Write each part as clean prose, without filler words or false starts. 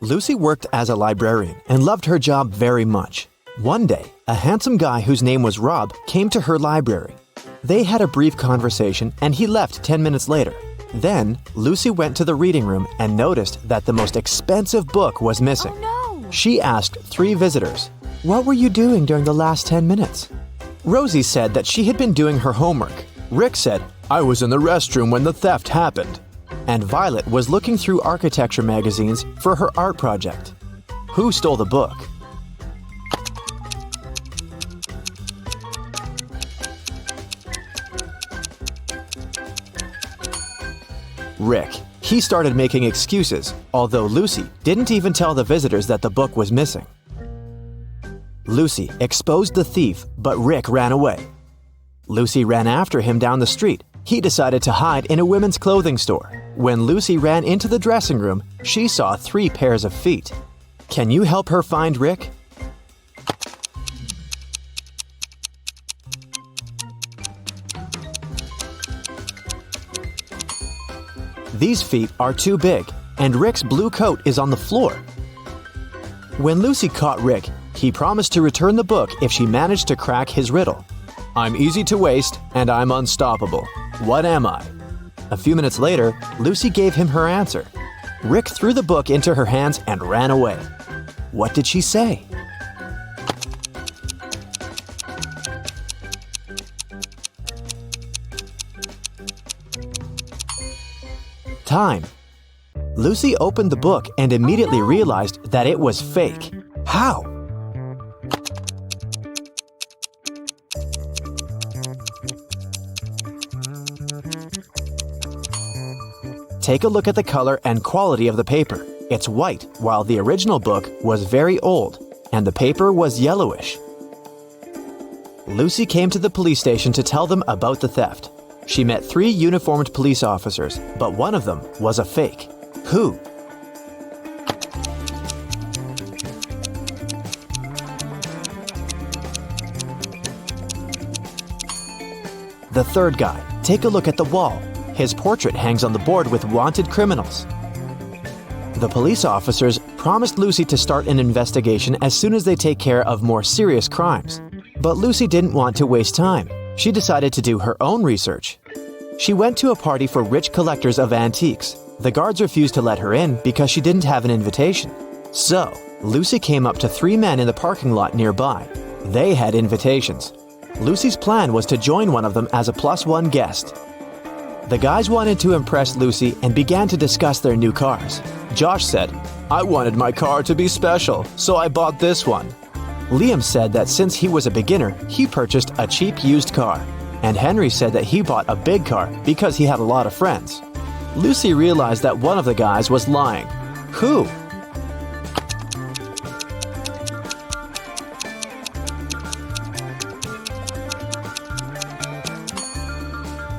Lucy worked as a librarian and loved her job very much. One day, a handsome guy whose name was Rob came to her library. They had a brief conversation and he left 10 minutes later. Then, Lucy went to the reading room and noticed that the most expensive book was missing. Oh no! She asked 3 visitors, "What were you doing during the last 10 minutes?" Rosie said that she had been doing her homework. Rick said, "I was in the restroom when the theft happened." And Violet was looking through architecture magazines for her art project. Who stole the book? Rick. He started making excuses, although Lucy didn't even tell the visitors that the book was missing. Lucy exposed the thief, but Rick ran away. Lucy ran after him down the street. He decided to hide in a women's clothing store. When Lucy ran into the dressing room, she saw 3 pairs of feet. Can you help her find Rick? These feet are too big, and Rick's blue coat is on the floor. When Lucy caught Rick, he promised to return the book if she managed to crack his riddle. "I'm easy to waste, and I'm unstoppable. What am I?" A few minutes later, Lucy gave him her answer. Rick threw the book into her hands and ran away. What did she say? Time. Lucy opened the book and immediately realized that it was fake. How? Take a look at the color and quality of the paper. It's white, while the original book was very old, and the paper was yellowish. Lucy came to the police station to tell them about the theft. She met 3 uniformed police officers, but one of them was a fake. Who? The third guy. Take a look at the wall. His portrait hangs on the board with wanted criminals. The police officers promised Lucy to start an investigation as soon as they take care of more serious crimes. But Lucy didn't want to waste time. She decided to do her own research. She went to a party for rich collectors of antiques. The guards refused to let her in because she didn't have an invitation. So, Lucy came up to 3 men in the parking lot nearby. They had invitations. Lucy's plan was to join one of them as a +1 guest. The guys wanted to impress Lucy and began to discuss their new cars. Josh said, "I wanted my car to be special, so I bought this one." Liam said that since he was a beginner, he purchased a cheap used car. And Henry said that he bought a big car because he had a lot of friends. Lucy realized that one of the guys was lying. Who?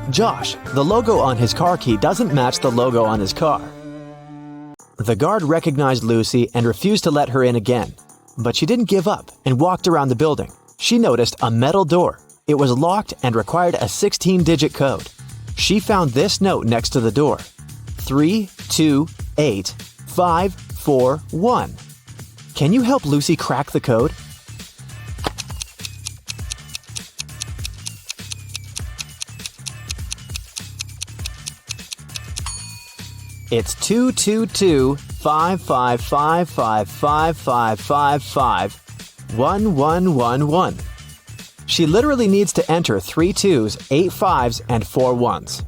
Josh. The logo on his car key doesn't match the logo on his car. The guard recognized Lucy and refused to let her in again. But she didn't give up and walked around the building. She noticed a metal door. It was locked and required a 16-digit code. She found this note next to the door. 328541. Can you help Lucy crack the code? It's 222-5555555551111. She literally needs to enter 3 2s, 8 5s, and 4 1s.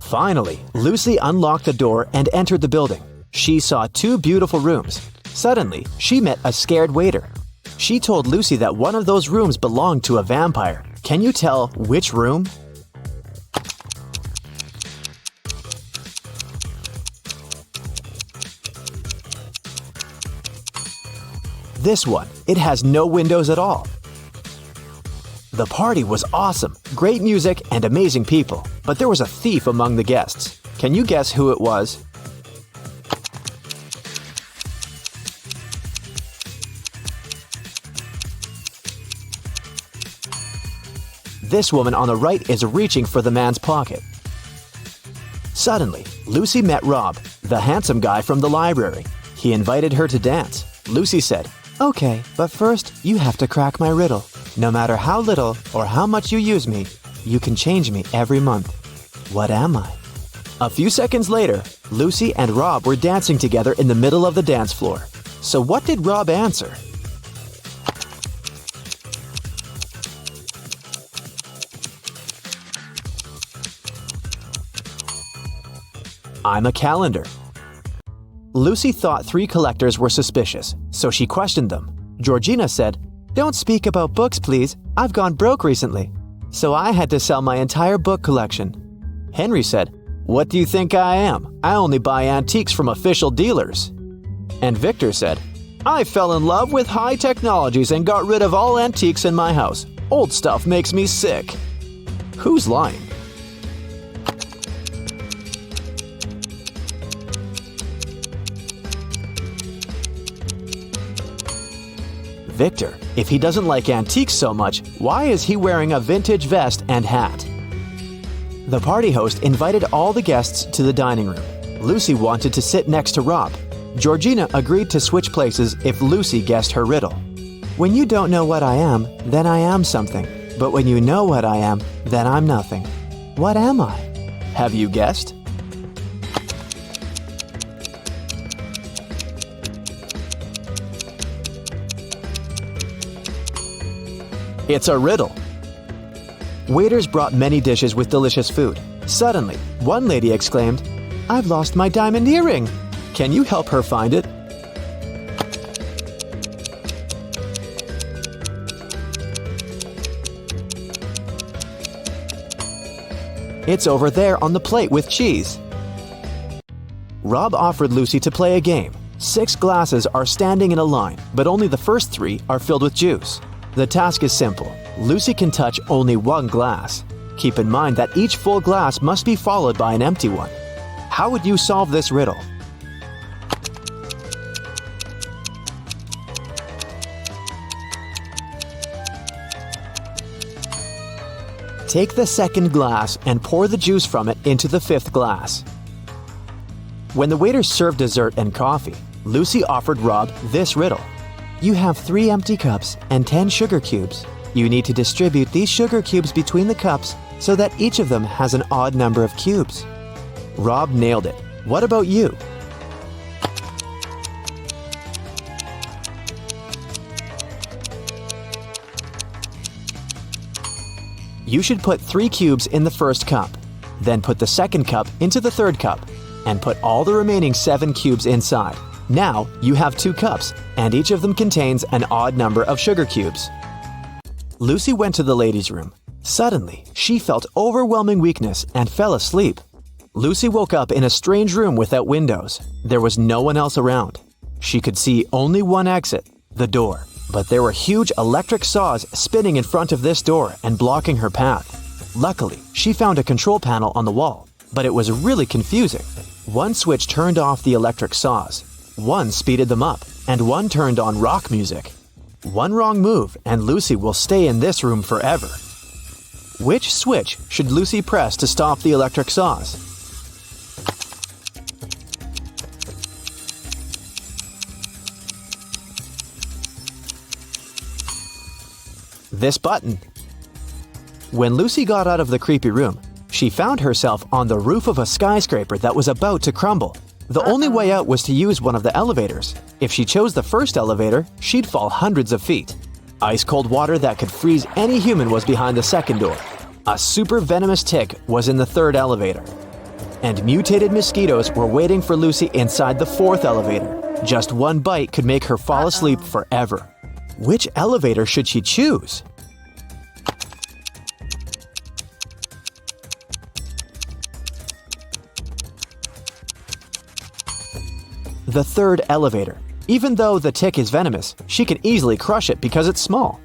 Finally, Lucy unlocked the door and entered the building. She saw 2 beautiful rooms. Suddenly, she met a scared waiter. She told Lucy that one of those rooms belonged to a vampire. Can you tell which room? This one. It has no windows at all. The party was awesome, great music and amazing people, but there was a thief among the guests. Can you guess who it was? This woman on the right is reaching for the man's pocket. Suddenly, Lucy met Rob, the handsome guy from the library. He invited her to dance. Lucy said, "Okay, but first you have to crack my riddle. No matter how little or how much you use me, you can change me every month. What am I?" A few seconds later, Lucy and Rob were dancing together in the middle of the dance floor. So what did Rob answer? "I'm a calendar." Lucy thought 3 collectors were suspicious, so she questioned them. Georgina said, "Don't speak about books, please. I've gone broke recently, so I had to sell my entire book collection." Henry said, "What do you think I am? I only buy antiques from official dealers." And Victor said, "I fell in love with high technologies and got rid of all antiques in my house. Old stuff makes me sick." Who's lying? Victor. If he doesn't like antiques so much, why is he wearing a vintage vest and hat? The party host invited all the guests to the dining room. Lucy wanted to sit next to Rob. Georgina agreed to switch places if Lucy guessed her riddle. "When you don't know what I am, then I am something. But when you know what I am, then I'm nothing. What am I?" Have you guessed? It's a riddle. Waiters brought many dishes with delicious food. Suddenly, one lady exclaimed, "I've lost my diamond earring. Can you help her find it?" "It's over there on the plate with cheese." Rob offered Lucy to play a game. 6 glasses are standing in a line, but only the first 3 are filled with juice. The task is simple. Lucy can touch only 1 glass. Keep in mind that each full glass must be followed by an empty one. How would you solve this riddle? Take the second glass and pour the juice from it into the 5th glass. When the waiters served dessert and coffee, Lucy offered Rob this riddle. "You have 3 empty cups and 10 sugar cubes. You need to distribute these sugar cubes between the cups so that each of them has an odd number of cubes." Rob nailed it. What about you? You should put 3 cubes in the first cup, then put the second cup into the third cup, and put all the remaining 7 cubes inside. Now you have 2 cups, and each of them contains an odd number of sugar cubes. Lucy went to the ladies' room. Suddenly, she felt overwhelming weakness and fell asleep. Lucy woke up in a strange room without windows. There was no one else around. She could see only one exit, the door. But there were huge electric saws spinning in front of this door and blocking her path. Luckily, she found a control panel on the wall, but it was really confusing. One switch turned off the electric saws. One speeded them up, and one turned on rock music. One wrong move, and Lucy will stay in this room forever. Which switch should Lucy press to stop the electric saws? This button. When Lucy got out of the creepy room, she found herself on the roof of a skyscraper that was about to crumble. The only way out was to use one of the elevators. If she chose the first elevator, she'd fall hundreds of feet. Ice-cold water that could freeze any human was behind the second door. A super venomous tick was in the third elevator. And mutated mosquitoes were waiting for Lucy inside the 4th elevator. Just one bite could make her fall asleep forever. Which elevator should she choose? The 3rd elevator. Even though the tick is venomous, she can easily crush it because it's small.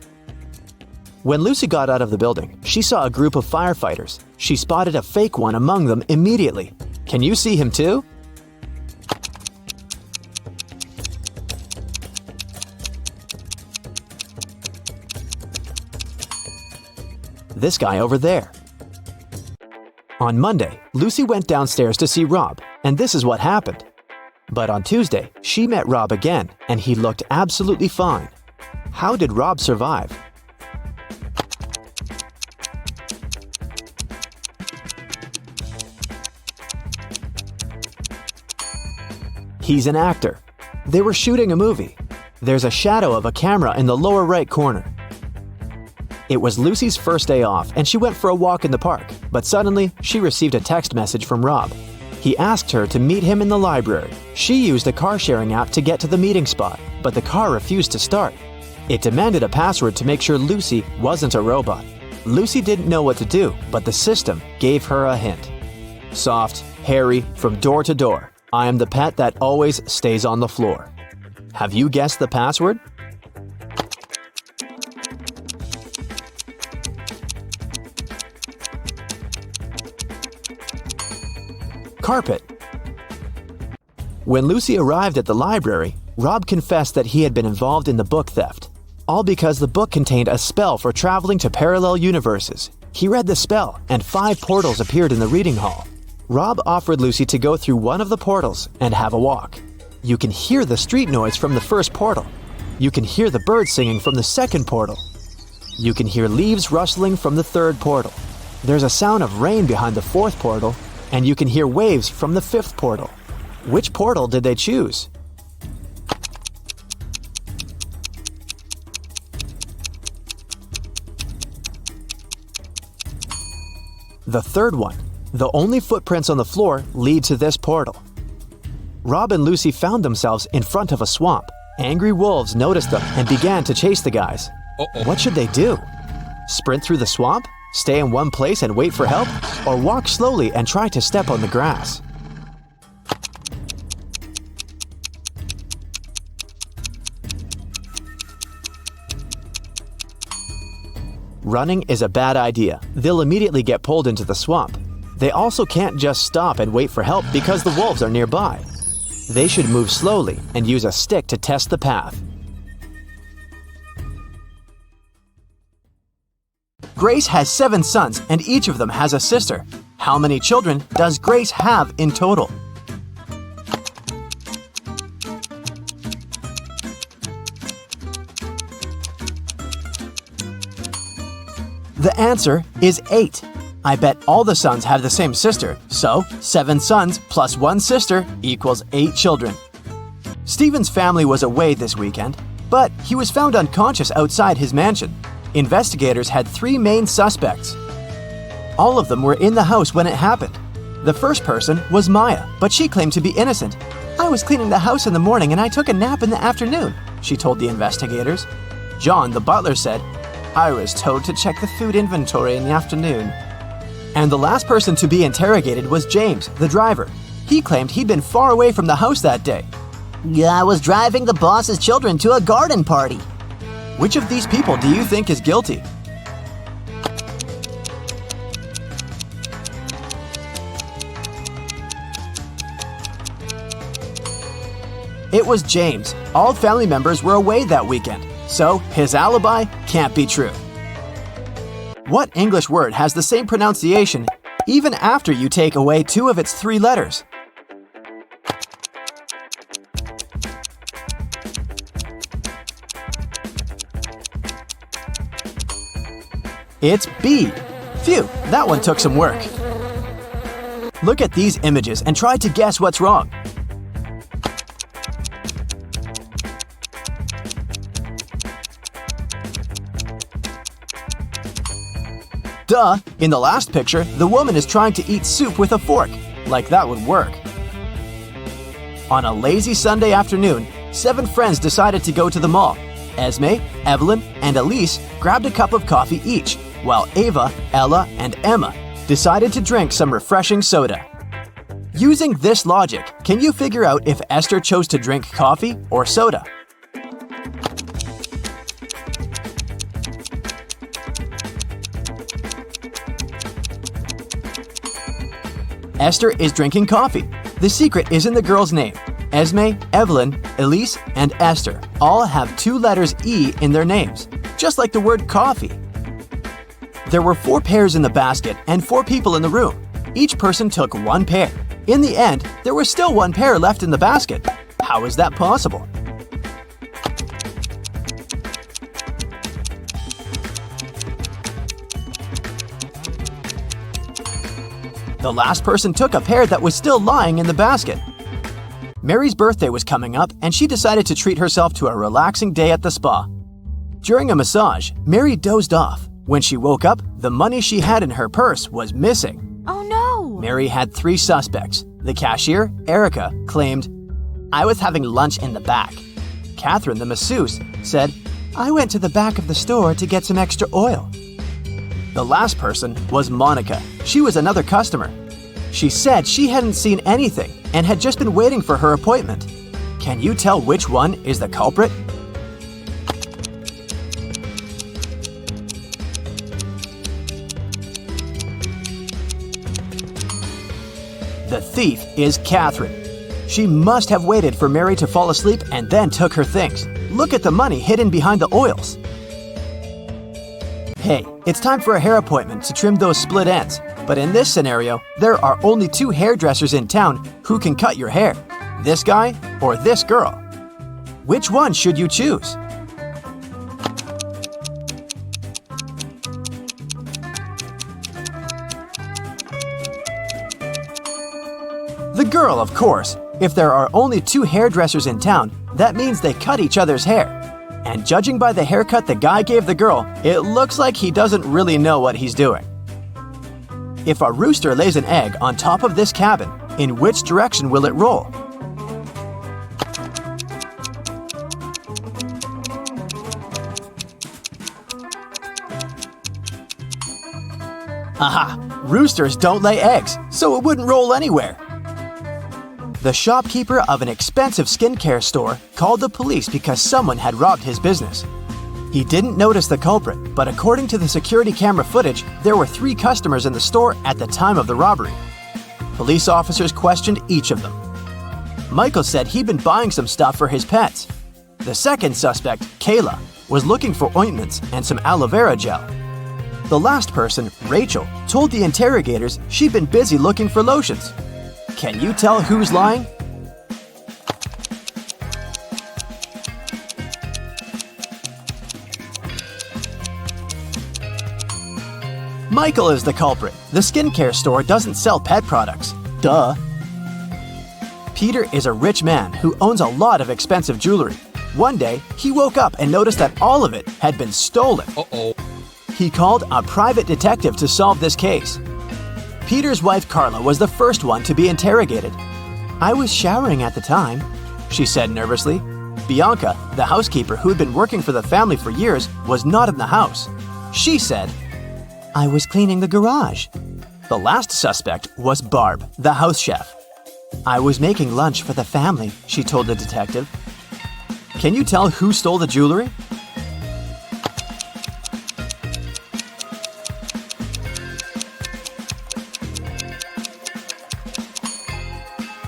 When Lucy got out of the building, she saw a group of firefighters. She spotted a fake one among them immediately. Can you see him too? This guy over there. On Monday, Lucy went downstairs to see Rob, and this is what happened. But on Tuesday, she met Rob again, and he looked absolutely fine. How did Rob survive? He's an actor. They were shooting a movie. There's a shadow of a camera in the lower right corner. It was Lucy's first day off, and she went for a walk in the park, but suddenly she received a text message from Rob. He asked her to meet him in the library. She used a car-sharing app to get to the meeting spot, but the car refused to start. It demanded a password to make sure Lucy wasn't a robot. Lucy didn't know what to do, but the system gave her a hint. Soft, hairy, from door to door. I am the pet that always stays on the floor. Have you guessed the password? Carpet. When Lucy arrived at the library, Rob confessed that he had been involved in the book theft. All because the book contained a spell for traveling to parallel universes. He read the spell, and 5 portals appeared in the reading hall. Rob offered Lucy to go through one of the portals and have a walk. You can hear the street noise from the first portal. You can hear the birds singing from the second portal. You can hear leaves rustling from the third portal. There's a sound of rain behind the fourth portal, and you can hear waves from the 5th portal. Which portal did they choose? The third one. The only footprints on the floor lead to this portal. Rob and Lucy found themselves in front of a swamp. Angry wolves noticed them and began to chase the guys. What should they do? Sprint through the swamp? Stay in one place and wait for help? Or walk slowly and try to step on the grass? Running is a bad idea. They'll immediately get pulled into the swamp. They also can't just stop and wait for help because the wolves are nearby. They should move slowly and use a stick to test the path. Grace has 7 sons, and each of them has a sister. How many children does Grace have in total? The answer is 8. I bet all the sons have the same sister, so 7 sons plus 1 sister equals 8 children. Stephen's family was away this weekend, but he was found unconscious outside his mansion. Investigators had 3 main suspects. All of them were in the house when it happened. The first person was Maya, but she claimed to be innocent. I was cleaning the house in the morning and I took a nap in the afternoon, she told the investigators. John, the butler, said, I was told to check the food inventory in the afternoon. And the last person to be interrogated was James, the driver. He claimed he'd been far away from the house that day. I was driving the boss's children to a garden party. Which of these people do you think is guilty? It was James. All family members were away that weekend, so his alibi can't be true. What English word has the same pronunciation even after you take away 2 of its 3 letters? It's B. Phew, that one took some work. Look at these images and try to guess what's wrong. Duh! In the last picture, the woman is trying to eat soup with a fork. Like that would work. On a lazy Sunday afternoon, 7 friends decided to go to the mall. Esme, Evelyn, and Elise grabbed a cup of coffee each, while Ava, Ella, and Emma decided to drink some refreshing soda. Using this logic, can you figure out if Esther chose to drink coffee or soda? Esther is drinking coffee. The secret is in the girl's name. Esme, Evelyn, Elise, and Esther all have 2 letters E in their names, just like the word coffee. There were 4 pears in the basket and 4 people in the room. Each person took 1 pear. In the end, there was still one pair left in the basket. How is that possible? The last person took a pair that was still lying in the basket. Mary's birthday was coming up, and she decided to treat herself to a relaxing day at the spa. During a massage, Mary dozed off. When she woke up, the money she had in her purse was missing. Oh no! Mary had 3 suspects. The cashier, Erica, claimed, "I was having lunch in the back." Catherine, the masseuse, said, "I went to the back of the store to get some extra oil." The last person was Monica. She was another customer. She said she hadn't seen anything and had just been waiting for her appointment. Can you tell which one is the culprit? The thief is Catherine. She must have waited for Mary to fall asleep and then took her things. Look at the money hidden behind the oils. Hey, it's time for a hair appointment to trim those split ends. But in this scenario, there are only 2 hairdressers in town who can cut your hair. This guy or this girl. Which one should you choose? The girl, of course. If there are only 2 hairdressers in town, that means they cut each other's hair. And judging by the haircut the guy gave the girl, it looks like he doesn't really know what he's doing. If a rooster lays an egg on top of this cabin, in which direction will it roll? Aha! Roosters don't lay eggs, so it wouldn't roll anywhere. The shopkeeper of an expensive skincare store called the police because someone had robbed his business. He didn't notice the culprit, but according to the security camera footage, there were 3 customers in the store at the time of the robbery. Police officers questioned each of them. Michael said he'd been buying some stuff for his pets. The second suspect, Kayla, was looking for ointments and some aloe vera gel. The last person, Rachel, told the interrogators she'd been busy looking for lotions. Can you tell who's lying? Michael is the culprit. The skincare store doesn't sell pet products. Duh. Peter is a rich man who owns a lot of expensive jewelry. One day, he woke up and noticed that all of it had been stolen. Uh-oh. He called a private detective to solve this case. Peter's wife Carla was the first one to be interrogated. "I was showering at the time," she said nervously. Bianca, the housekeeper who had been working for the family for years, was not in the house. She said, "I was cleaning the garage." The last suspect was Barb, the house chef. "I was making lunch for the family," she told the detective. Can you tell who stole the jewelry?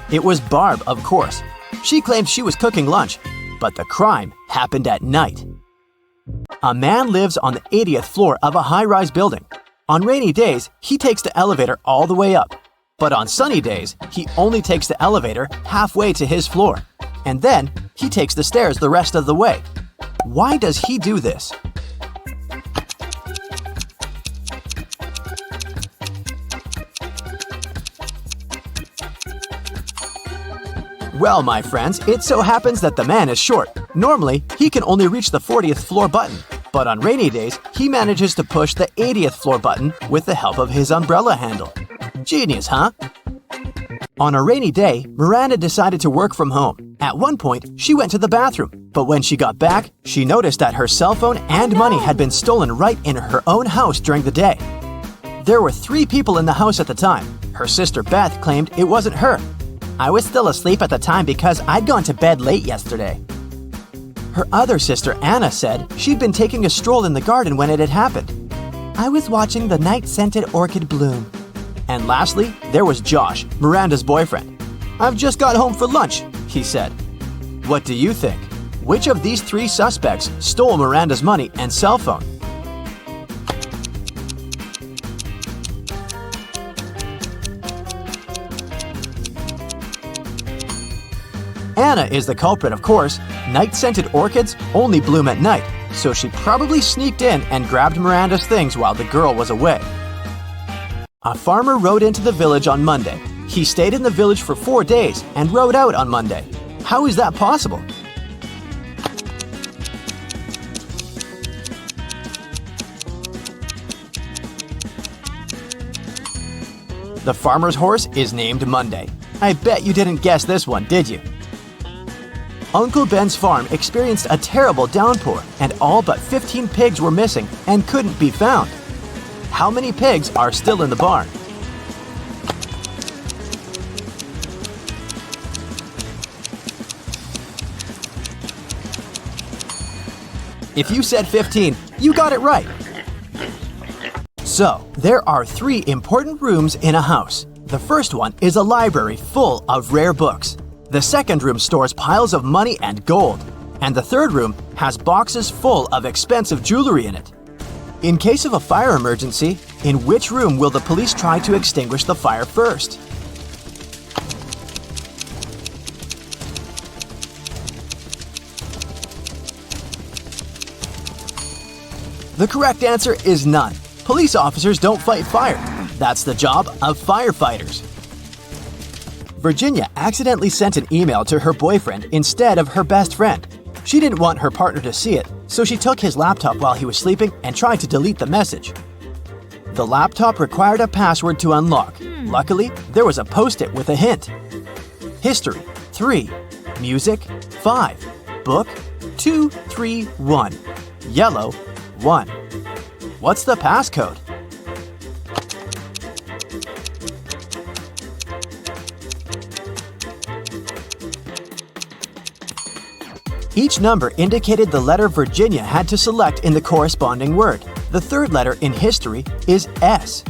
It was Barb, of course. She claimed she was cooking lunch, but the crime happened at night. A man lives on the 80th floor of a high-rise building. On rainy days, he takes the elevator all the way up. But on sunny days, he only takes the elevator halfway to his floor. And then, he takes the stairs the rest of the way. Why does he do this? Well, my friends, it so happens that the man is short. Normally, he can only reach the 40th floor button. But on rainy days, he manages to push the 80th floor button with the help of his umbrella handle. Genius, huh? On a rainy day, Miranda decided to work from home. At one point, she went to the bathroom. But when she got back, she noticed that her cell phone and money had been stolen right in her own house during the day. There were 3 people in the house at the time. Her sister Beth claimed it wasn't her. "I was still asleep at the time because I'd gone to bed late yesterday." Her other sister Anna said she'd been taking a stroll in the garden when it had happened. "I was watching the night-scented orchid bloom." And lastly, there was Josh, Miranda's boyfriend. "I've just got home for lunch," he said. What do you think? Which of these 3 suspects stole Miranda's money and cell phone? Anna is the culprit, of course. Night-scented orchids only bloom at night, so she probably sneaked in and grabbed Miranda's things while the girl was away. A farmer rode into the village on Monday. He stayed in the village for 4 days and rode out on Monday. How is that possible? The farmer's horse is named Monday. I bet you didn't guess this one, did you? Uncle Ben's farm experienced a terrible downpour, and all but 15 pigs were missing and couldn't be found. How many pigs are still in the barn? If you said 15, you got it right. So, there are 3 important rooms in a house. The first one is a library full of rare books. The second room stores piles of money and gold. And the third room has boxes full of expensive jewelry in it. In case of a fire emergency, in which room will the police try to extinguish the fire first? The correct answer is none. Police officers don't fight fire. That's the job of firefighters. Virginia accidentally sent an email to her boyfriend instead of her best friend. She didn't want her partner to see it, so she took his laptop while he was sleeping and tried to delete the message. The laptop required a password to unlock. Luckily, there was a post-it with a hint. History, 3. Music, 5. Book, 2, 3, 1. Yellow, 1. What's the passcode? Each number indicated the letter Virginia had to select in the corresponding word. The third letter in history is S.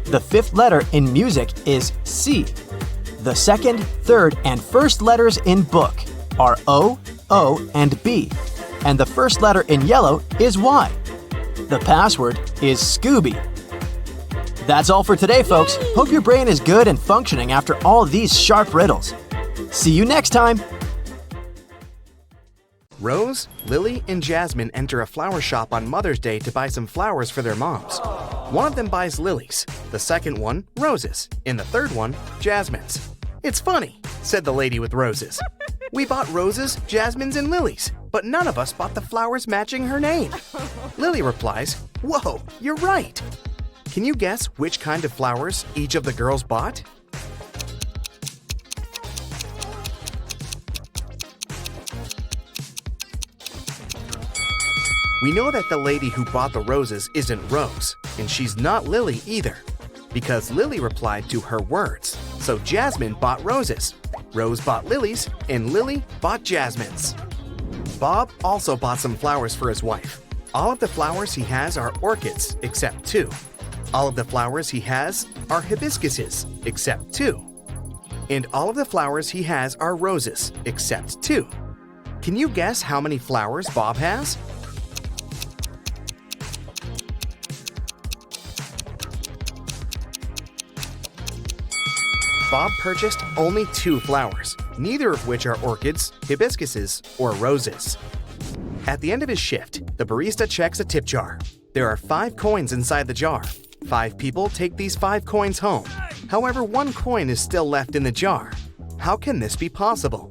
The fifth letter in music is C. The second, third, and first letters in book are O, O, and B. And the first letter in yellow is Y. The password is Scooby. That's all for today, folks. Hope your brain is good and functioning after all these sharp riddles. See you next time! Rose, Lily, and Jasmine enter a flower shop on Mother's Day to buy some flowers for their moms. One of them buys lilies, the second one, roses, and the third one, jasmines. "It's funny," said the lady with roses. "We bought roses, jasmines, and lilies, but none of us bought the flowers matching her name." Lily replies, "Whoa, you're right." Can you guess which kind of flowers each of the girls bought? We know that the lady who bought the roses isn't Rose, and she's not Lily either, because Lily replied to her words. So Jasmine bought roses, Rose bought lilies, and Lily bought jasmines. Bob also bought some flowers for his wife. All of the flowers he has are orchids, except 2. All of the flowers he has are hibiscuses, except 2. And all of the flowers he has are roses, except 2. Can you guess how many flowers Bob has? Bob purchased only 2 flowers, neither of which are orchids, hibiscuses, or roses. At the end of his shift, the barista checks a tip jar. There are 5 coins inside the jar. 5 people take these 5 coins home. However, 1 coin is still left in the jar. How can this be possible?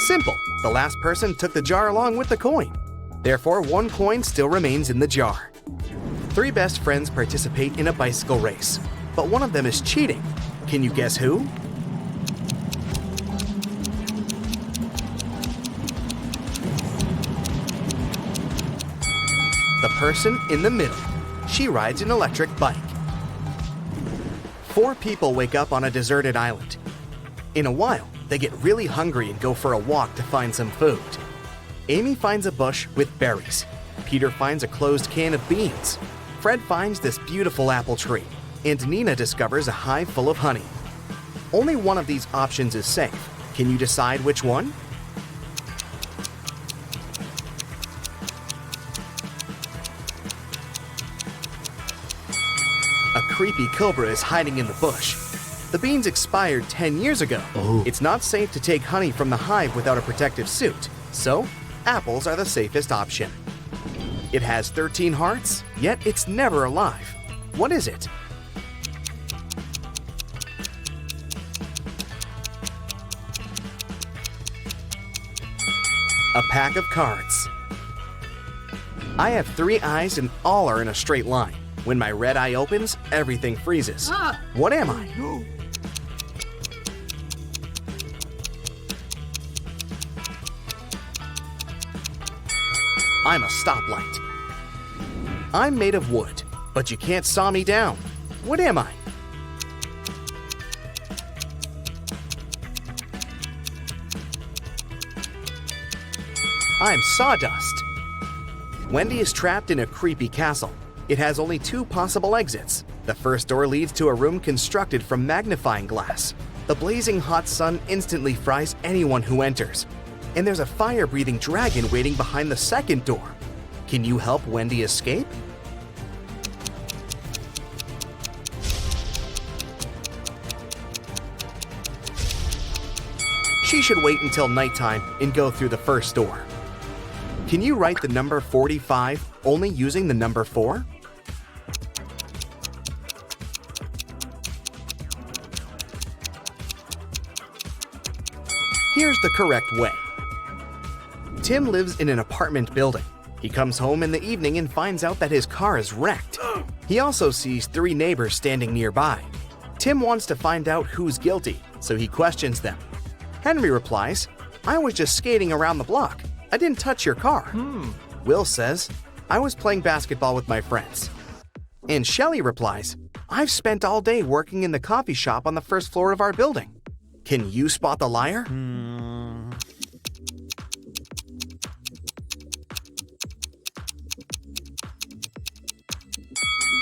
Simple. The last person took the jar along with the coin. Therefore, 1 coin still remains in the jar. 3 best friends participate in a bicycle race, but one of them is cheating. Can you guess who? The person in the middle. She rides an electric bike. 4 people wake up on a deserted island. In a while, they get really hungry and go for a walk to find some food. Amy finds a bush with berries. Peter finds a closed can of beans. Fred finds this beautiful apple tree. And Nina discovers a hive full of honey. Only one of these options is safe. Can you decide which one? creepy cobra is hiding in the bush. The beans expired 10 years ago. It's not safe to take honey from the hive without a protective suit, so apples are the safest option. It has 13 hearts, yet it's never alive. What is it? A pack of cards. I have 3 eyes and all are in a straight line. When my red eye opens, everything freezes. What am I? I'm a stoplight. I'm made of wood, but you can't saw me down. What am I? I'm sawdust. Wendy is trapped in a creepy castle. It has only 2 possible exits. The first door leads to a room constructed from magnifying glass. The blazing hot sun instantly fries anyone who enters. And there's a fire-breathing dragon waiting behind the second door. Can you help Wendy escape? She should wait until nighttime and go through the first door. Can you write the number 45 only using the number 4? Here's the correct way. Tim lives in an apartment building. He comes home in the evening and finds out that his car is wrecked. He also sees 3 neighbors standing nearby. Tim wants to find out who's guilty, so he questions them. Henry replies, "I was just skating around the block. I didn't touch your car." Will says, "I was playing basketball with my friends." And Shelley replies, "I've spent all day working in the coffee shop on the first floor of our building." Can you spot the liar?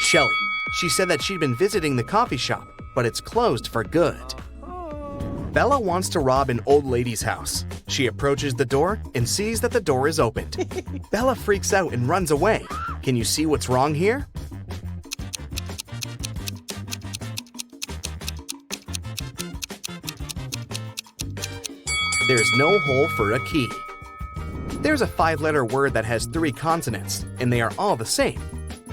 Shelley. She said that she'd been visiting the coffee shop, but it's closed for good. Bella wants to rob an old lady's house. She approaches the door and sees that the door is opened. Bella freaks out and runs away. Can you see what's wrong here? There's no hole for a key. There's a 5-letter word that has 3 consonants, and they are all the same.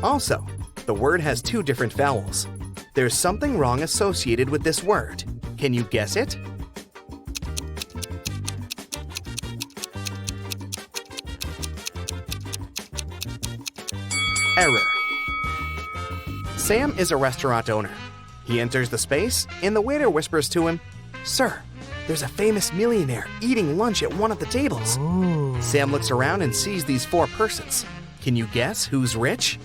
Also, the word has 2 different vowels. There's something wrong associated with this word. Can you guess it? Error. Sam is a restaurant owner. He enters the space, and the waiter whispers to him, "Sir, there's a famous millionaire eating lunch at one of the tables." Sam looks around and sees these 4 persons. Can you guess who's rich?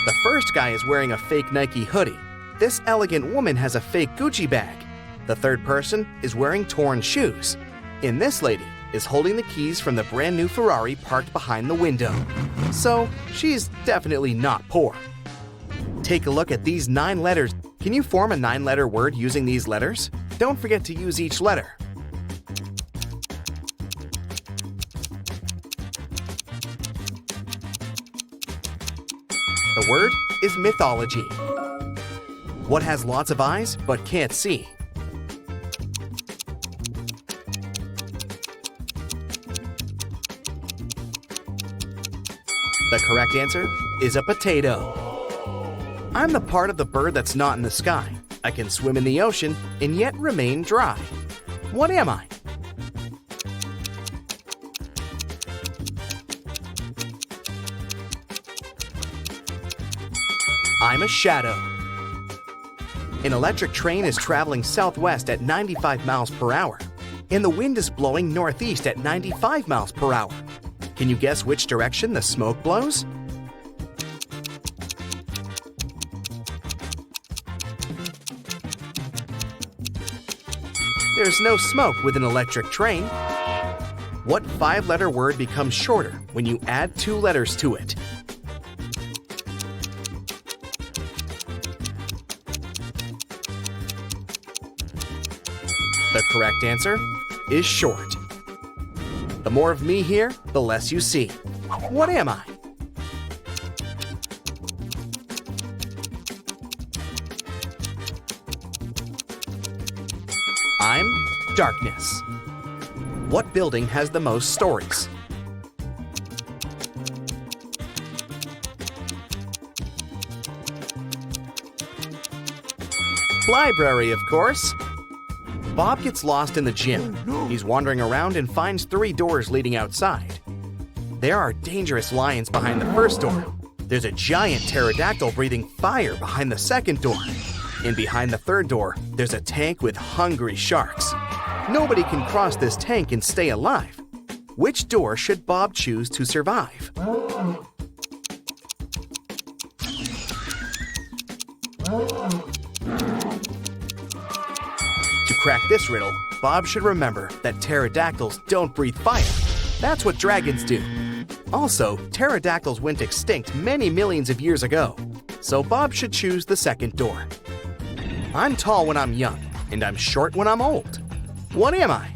The first guy is wearing a fake Nike hoodie. This elegant woman has a fake Gucci bag. The third person is wearing torn shoes. And this lady is holding the keys from the brand new Ferrari parked behind the window. So, she's definitely not poor. Take a look at these 9 letters. Can you form a 9-letter word using these letters? Don't forget to use each letter. The word is mythology. What has lots of eyes but can't see? The correct answer is a potato. I'm the part of the bird that's not in the sky. I can swim in the ocean and yet remain dry. What am I? I'm a shadow. An electric train is traveling southwest at 95 miles per hour, and the wind is blowing northeast at 95 miles per hour. Can you guess which direction the smoke blows? There's no smoke with an electric train. What 5-letter word becomes shorter when you add 2 letters to it? The correct answer is short. The more of me here, the less you see. What am I? I'm darkness. What building has the most stories? Library, of course. Bob gets lost in the gym. He's wandering around and finds 3 doors leading outside. There are dangerous lions behind the first door. There's a giant pterodactyl breathing fire behind the second door. And behind the third door, there's a tank with hungry sharks. Nobody can cross this tank and stay alive. Which door should Bob choose to survive? To crack this riddle, Bob should remember that pterodactyls don't breathe fire. That's what dragons do. Also, pterodactyls went extinct many millions of years ago, so Bob should choose the second door. I'm tall when I'm young, and I'm short when I'm old. What am I?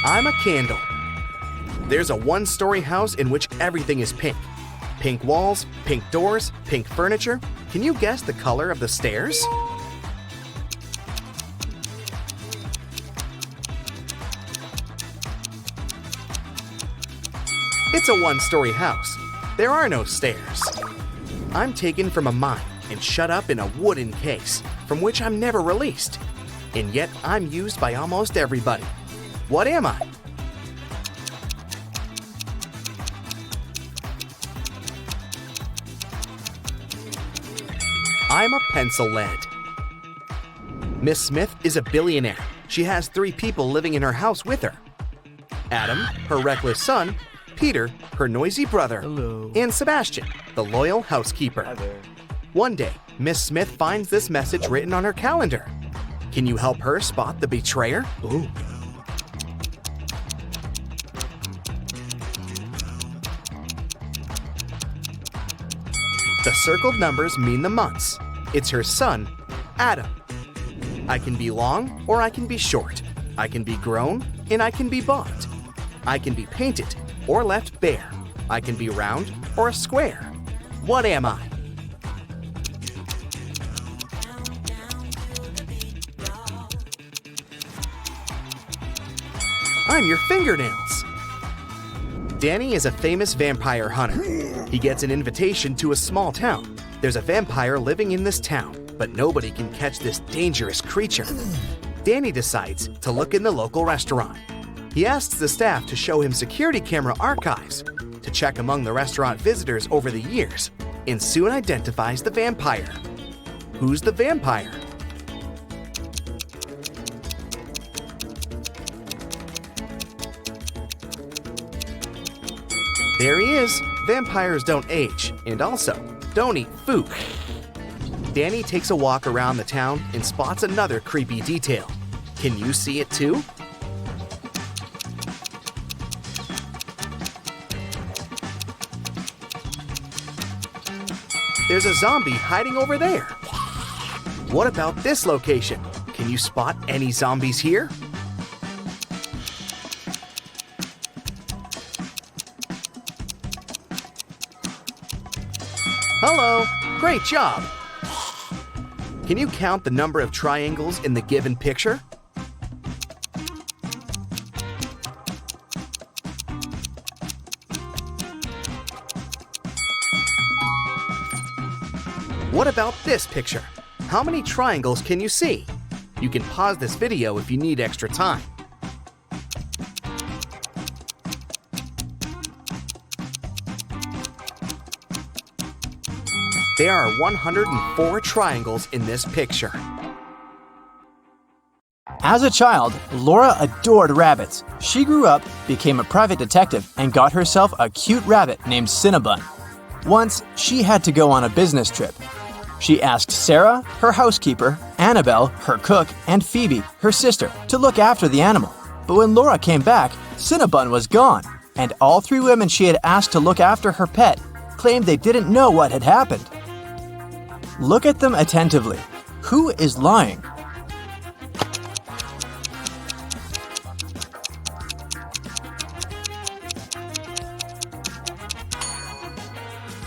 I'm a candle. There's a 1-story house in which everything is pink. Pink walls, pink doors, pink furniture. Can you guess the color of the stairs? It's a 1-story house. There are no stairs. I'm taken from a mine and shut up in a wooden case, from which I'm never released. And yet I'm used by almost everybody. What am I? I'm a pencil lead. Miss Smith is a billionaire. She has 3 people living in her house with her. Adam, her reckless son, Peter, her noisy brother, and Sebastian, the loyal housekeeper. One day, Miss Smith finds this message written on her calendar. Can you help her spot the betrayer? Ooh. The circled numbers mean the months. It's her son, Adam. I can be long or I can be short. I can be grown and I can be bought. I can be painted or left bare. I can be round or a square. What am I? I'm your fingernails. Danny is a famous vampire hunter. He gets an invitation to a small town. There's a vampire living in this town, but nobody can catch this dangerous creature. Danny decides to look in the local restaurant. He asks the staff to show him security camera archives to check among the restaurant visitors over the years, and soon identifies the vampire. Who's the vampire? There he is. Vampires don't age, and also don't eat food. Danny takes a walk around the town and spots another creepy detail. Can you see it too? There's a zombie hiding over there. What about this location? Can you spot any zombies here? Hello, great job. Can you count the number of triangles in the given picture? What about this picture? How many triangles can you see? You can pause this video if you need extra time. There are 104 triangles in this picture. As a child, Laura adored rabbits. She grew up, became a private detective, and got herself a cute rabbit named Cinnabon. Once, she had to go on a business trip. She asked Sarah, her housekeeper, Annabelle, her cook, and Phoebe, her sister, to look after the animal. But when Laura came back, Cinnabon was gone, and all 3 women she had asked to look after her pet claimed they didn't know what had happened. Look at them attentively. Who is lying?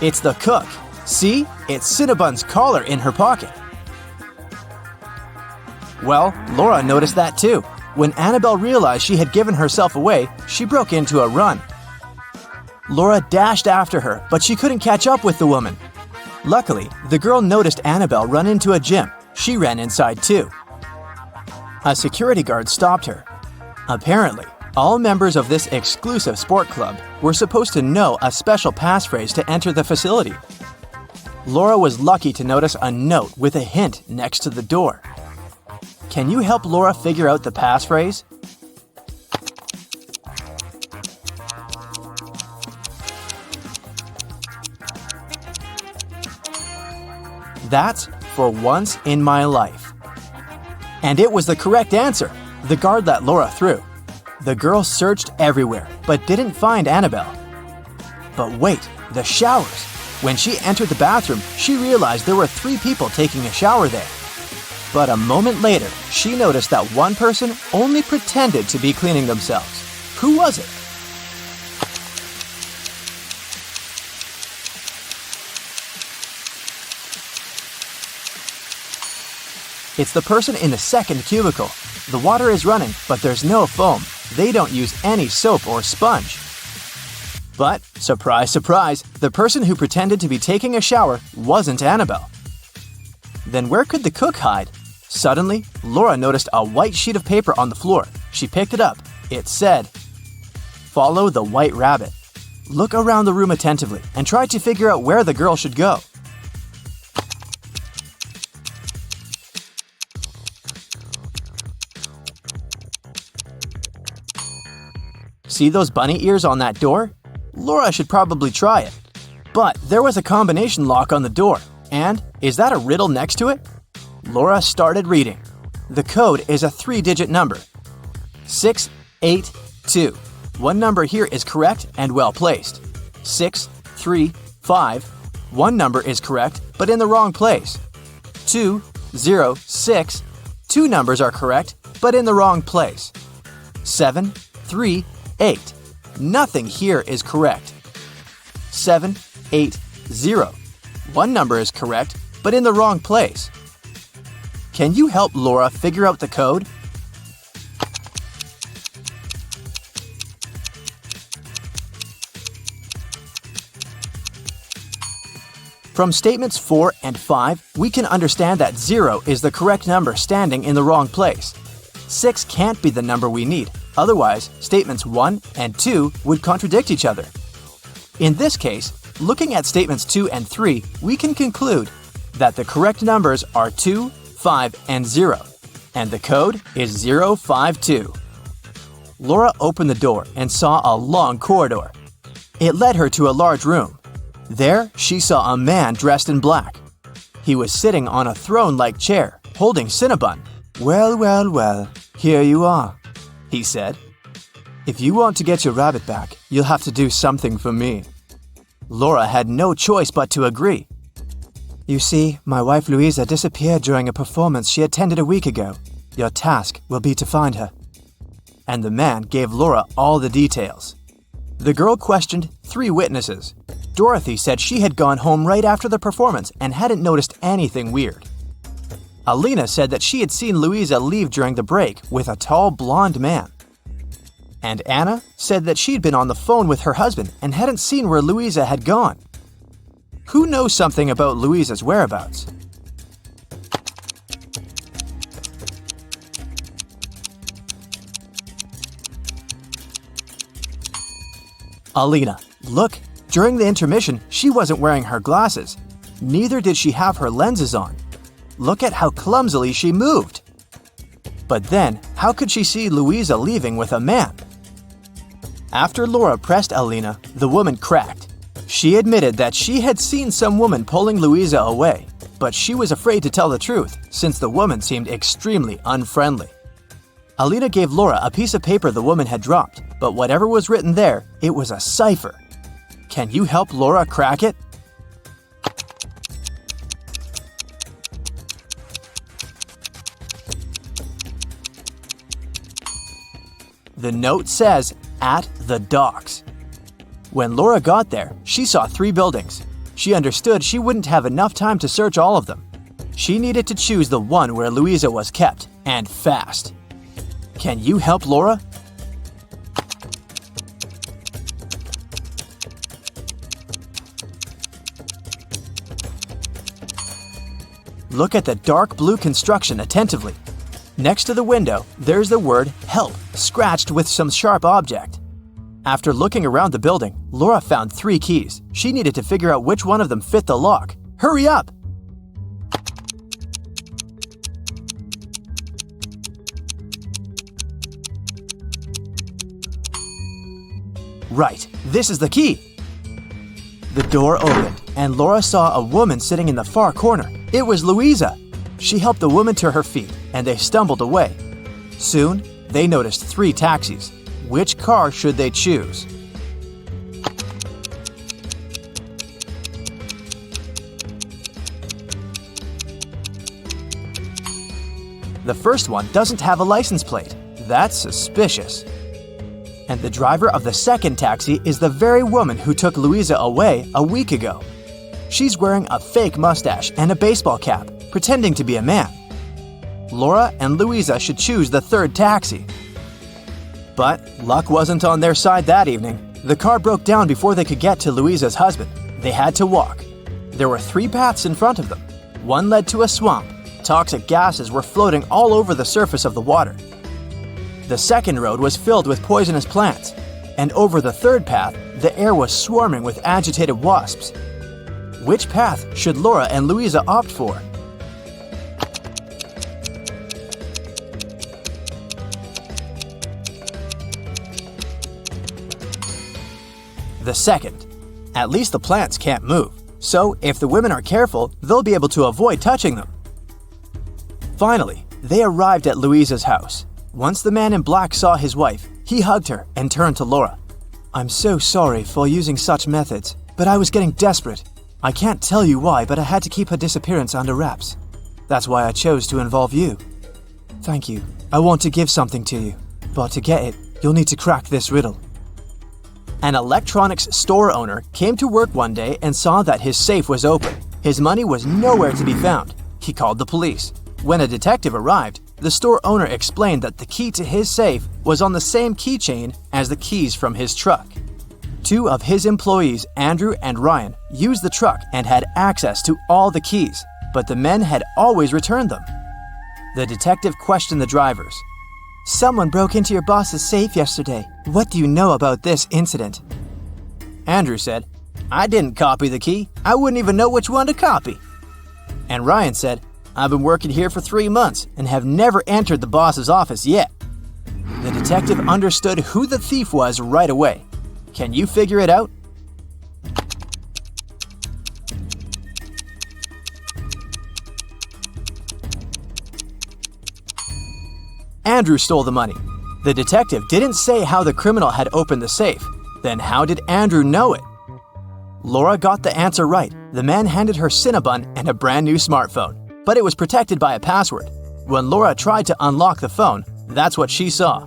It's the cook. See? It's Cinnabon's collar in her pocket. Well, Laura noticed that too. When Annabelle realized she had given herself away, she broke into a run. Laura dashed after her, but she couldn't catch up with the woman. Luckily, the girl noticed Annabelle run into a gym. She ran inside too. A security guard stopped her. Apparently, all members of this exclusive sport club were supposed to know a special passphrase to enter the facility. Laura was lucky to notice a note with a hint next to the door. Can you help Laura figure out the passphrase? That's "for once in my life." And it was the correct answer. The guard let Laura through. The girl searched everywhere, but didn't find Annabelle. But wait, the showers. When she entered the bathroom, she realized there were 3 people taking a shower there. But a moment later, she noticed that one person only pretended to be cleaning themselves. Who was it? It's the person in the second cubicle. The water is running, but there's no foam. They don't use any soap or sponge. But, surprise, surprise, the person who pretended to be taking a shower wasn't Annabelle. Then where could the cook hide? Suddenly, Laura noticed a white sheet of paper on the floor. She picked it up. It said, "Follow the white rabbit." Look around the room attentively and try to figure out where the girl should go. See those bunny ears on that door? Laura should probably try it. But there was a combination lock on the door. And is that a riddle next to it? Laura started reading. The code is a 3-digit number. 682. One number here is correct and well placed. 635. One number is correct but in the wrong place. 206. Two numbers are correct but in the wrong place. 738. Nothing here is correct. 780. One number is correct but in the wrong place. Can you help Laura figure out the code? From statements 4 and 5, we can understand that 0 is the correct number standing in the wrong place. 6 can't be the number we need, otherwise statements 1 and 2 would contradict each other. In this case, looking at statements 2 and 3, we can conclude that the correct numbers are 2, 5, and 0, and the code is 052. Laura opened the door and saw a long corridor. It led her to a large room. There, she saw a man dressed in black. He was sitting on a throne-like chair, holding Cinnabon. "Well, well, well, here you are," he said. "If you want to get your rabbit back, you'll have to do something for me." Laura had no choice but to agree. "You see, my wife Louisa disappeared during a performance she attended a week ago. Your task will be to find her." And the man gave Laura all the details. The girl questioned 3 witnesses. Dorothy said she had gone home right after the performance and hadn't noticed anything weird. Alina said that she had seen Louisa leave during the break with a tall blonde man. And Anna said that she'd been on the phone with her husband and hadn't seen where Louisa had gone. Who knows something about Louisa's whereabouts? Alina, look, during the intermission, she wasn't wearing her glasses. Neither did she have her lenses on. Look at how clumsily she moved. But then, how could she see Louisa leaving with a man? After Laura pressed Alina, the woman cracked. She admitted that she had seen some woman pulling Louisa away, but she was afraid to tell the truth since the woman seemed extremely unfriendly. Alina gave Laura a piece of paper the woman had dropped, but whatever was written there, it was a cipher. Can you help Laura crack it? The note says, "At the docks." When Laura got there, she saw 3 buildings. She understood she wouldn't have enough time to search all of them. She needed to choose the one where Louisa was kept, and fast. Can you help Laura? Look at the dark blue construction attentively. Next to the window, there's the word "help" scratched with some sharp object. After looking around the building, Laura found 3 keys. She needed to figure out which one of them fit the lock. Hurry up! Right, this is the key. The door opened, and Laura saw a woman sitting in the far corner. It was Louisa. She helped the woman to her feet, and they stumbled away. Soon, they noticed 3 taxis. Which car should they choose? The first one doesn't have a license plate. That's suspicious. And the driver of the second taxi is the very woman who took Louisa away a week ago. She's wearing a fake mustache and a baseball cap, pretending to be a man. Laura and Louisa should choose the third taxi. But luck wasn't on their side that evening. The car broke down before they could get to Louisa's husband. They had to walk. There were 3 paths in front of them. One led to a swamp. Toxic gases were floating all over the surface of the water. The second road was filled with poisonous plants. And over the third path, the air was swarming with agitated wasps. Which path should Laura and Louisa opt for? The second. At least the plants can't move, so if the women are careful, they'll be able to avoid touching them. Finally, they arrived at Louisa's house. Once the man in black saw his wife, he hugged her and turned to Laura. "I'm so sorry for using such methods, but I was getting desperate. I can't tell you why, but I had to keep her disappearance under wraps. That's why I chose to involve you. Thank you. I want to give something to you, but to get it, you'll need to crack this riddle." An electronics store owner came to work one day and saw that his safe was open. His money was nowhere to be found. He called the police. When a detective arrived, the store owner explained that the key to his safe was on the same keychain as the keys from his truck. 2 of his employees, Andrew and Ryan, used the truck and had access to all the keys, but the men had always returned them. The detective questioned the drivers. "Someone broke into your boss's safe yesterday. What do you know about this incident?" Andrew said, "I didn't copy the key. I wouldn't even know which one to copy." And Ryan said, "I've been working here for 3 months and have never entered the boss's office yet." The detective understood who the thief was right away. Can you figure it out? Andrew stole the money. The detective didn't say how the criminal had opened the safe. Then how did Andrew know it? Laura got the answer right. The man handed her Cinnabon and a brand new smartphone, but it was protected by a password. When Laura tried to unlock the phone, that's what she saw.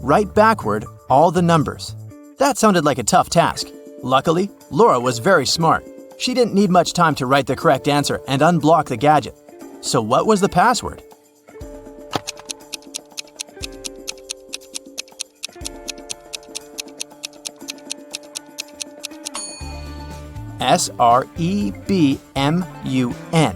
Write backward all the numbers. That sounded like a tough task. Luckily, Laura was very smart. She didn't need much time to write the correct answer and unblock the gadget. So what was the password? SREBMUNEHTLLA.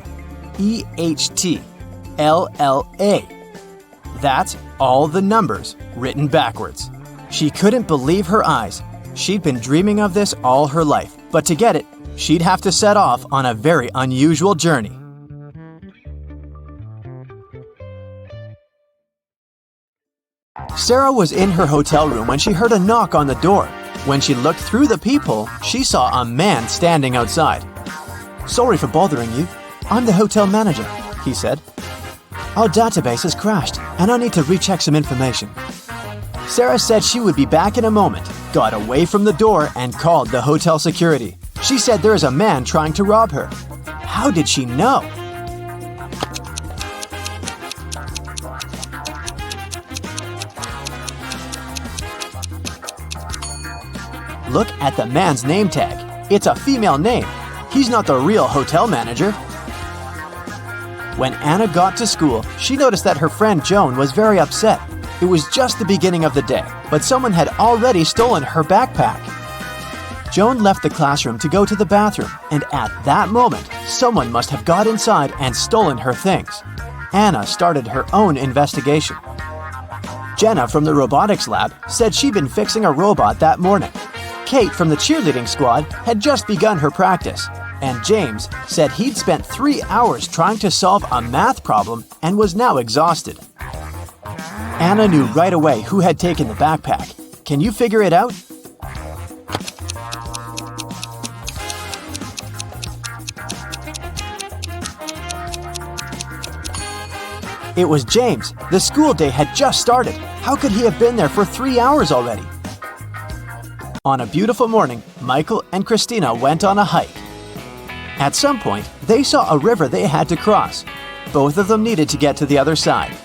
That's all the numbers written backwards. She couldn't believe her eyes. She'd been dreaming of this all her life, but to get it, she'd have to set off on a very unusual journey. Sarah was in her hotel room when she heard a knock on the door. When she looked through the peephole, she saw a man standing outside. "Sorry for bothering you. I'm the hotel manager," he said. "Our database has crashed, and I need to recheck some information." Sarah said she would be back in a moment, got away from the door, and called the hotel security. She said there is a man trying to rob her. How did she know? Look at the man's name tag. It's a female name. He's not the real hotel manager. When Anna got to school, she noticed that her friend Joan was very upset. It was just the beginning of the day, but someone had already stolen her backpack. Joan left the classroom to go to the bathroom, and at that moment, someone must have got inside and stolen her things. Anna started her own investigation. Jenna from the robotics lab said she'd been fixing a robot that morning. Kate from the cheerleading squad had just begun her practice, and James said he'd spent 3 hours trying to solve a math problem and was now exhausted. Anna knew right away who had taken the backpack. Can you figure it out? It was James. The school day had just started. How could he have been there for 3 hours already? On a beautiful morning, Michael and Christina went on a hike. At some point, they saw a river they had to cross. Both of them needed to get to the other side.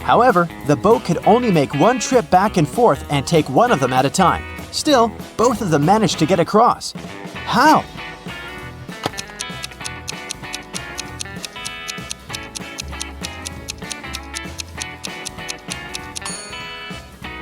However, the boat could only make one trip back and forth and take one of them at a time. Still, both of them managed to get across. How?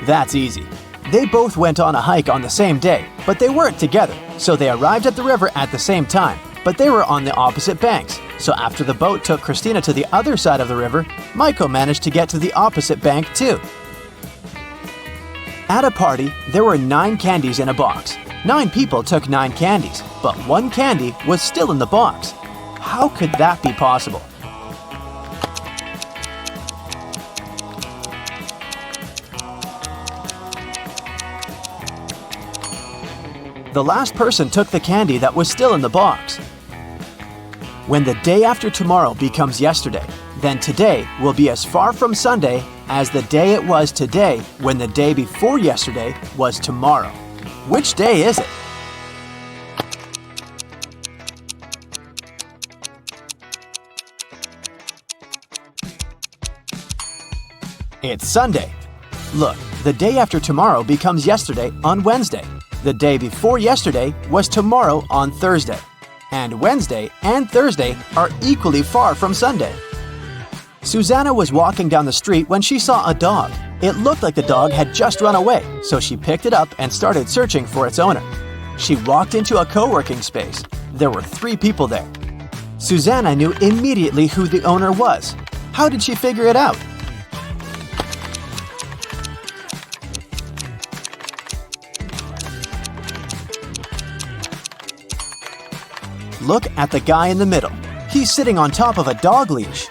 That's easy. They both went on a hike on the same day, but they weren't together, so they arrived at the river at the same time, but they were on the opposite banks. So after the boat took Christina to the other side of the river, Michael managed to get to the opposite bank too. At a party, there were 9 candies in a box. 9 people took 9 candies, but 1 candy was still in the box. How could that be possible? The last person took the candy that was still in the box. When the day after tomorrow becomes yesterday, then today will be as far from Sunday as the day it was today when the day before yesterday was tomorrow. Which day is it? It's Sunday. Look, the day after tomorrow becomes yesterday on Wednesday. The day before yesterday was tomorrow on Thursday. And Wednesday and Thursday are equally far from Sunday. Susanna was walking down the street when she saw a dog. It looked like the dog had just run away, so she picked it up and started searching for its owner. She walked into a co-working space. There were 3 people there. Susanna knew immediately who the owner was. How did she figure it out? Look at the guy in the middle. He's sitting on top of a dog leash.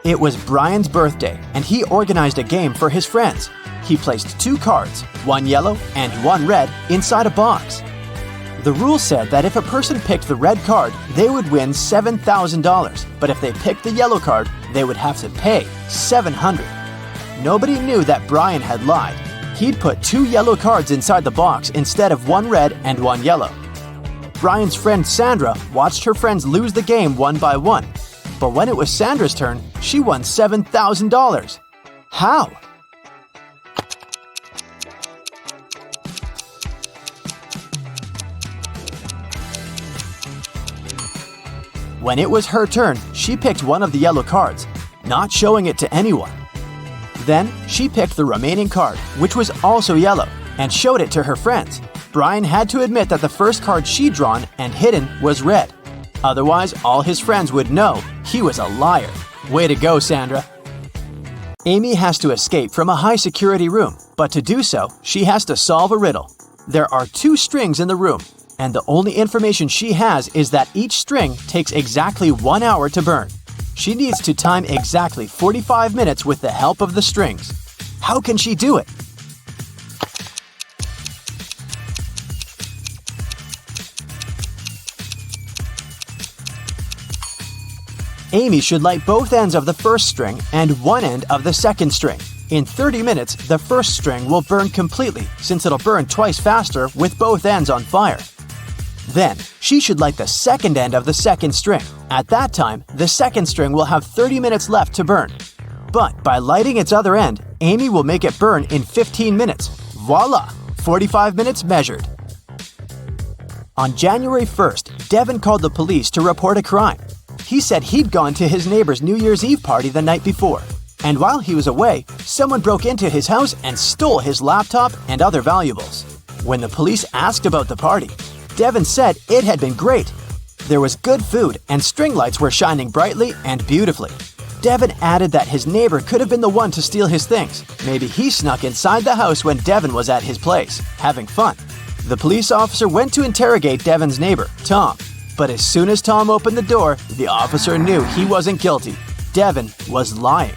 It was Brian's birthday, and he organized a game for his friends. He placed 2 cards, 1 yellow and 1 red, inside a box. The rule said that if a person picked the red card, they would win $7,000, but if they picked the yellow card, they would have to pay $700. Nobody knew that Brian had lied. He'd put 2 yellow cards inside the box instead of 1 red and 1 yellow. Brian's friend Sandra watched her friends lose the game one by one. But when it was Sandra's turn, she won $7,000. How? When it was her turn, she picked one of the yellow cards, not showing it to anyone. Then, she picked the remaining card, which was also yellow, and showed it to her friends. Brian had to admit that the first card she'd drawn and hidden was red. Otherwise, all his friends would know he was a liar. Way to go, Sandra. Amy has to escape from a high-security room, but to do so, she has to solve a riddle. There are 2 strings in the room, and the only information she has is that each string takes exactly 1 hour to burn. She needs to time exactly 45 minutes with the help of the strings. How can she do it? Amy should light both ends of the first string and one end of the second string. In 30 minutes, the first string will burn completely since it'll burn twice faster with both ends on fire. Then, she should light the second end of the second string. At that time, the second string will have 30 minutes left to burn. But by lighting its other end, Amy will make it burn in 15 minutes. Voila! 45 minutes measured. On January 1st, Devin called the police to report a crime. He said he'd gone to his neighbor's New Year's Eve party the night before, and while he was away, someone broke into his house and stole his laptop and other valuables. When the police asked about the party, Devin said it had been great. There was good food and string lights were shining brightly and beautifully. Devin added that his neighbor could have been the one to steal his things. Maybe he snuck inside the house when Devin was at his place, having fun. The police officer went to interrogate Devin's neighbor, Tom. But as soon as Tom opened the door, the officer knew he wasn't guilty. Devin was lying.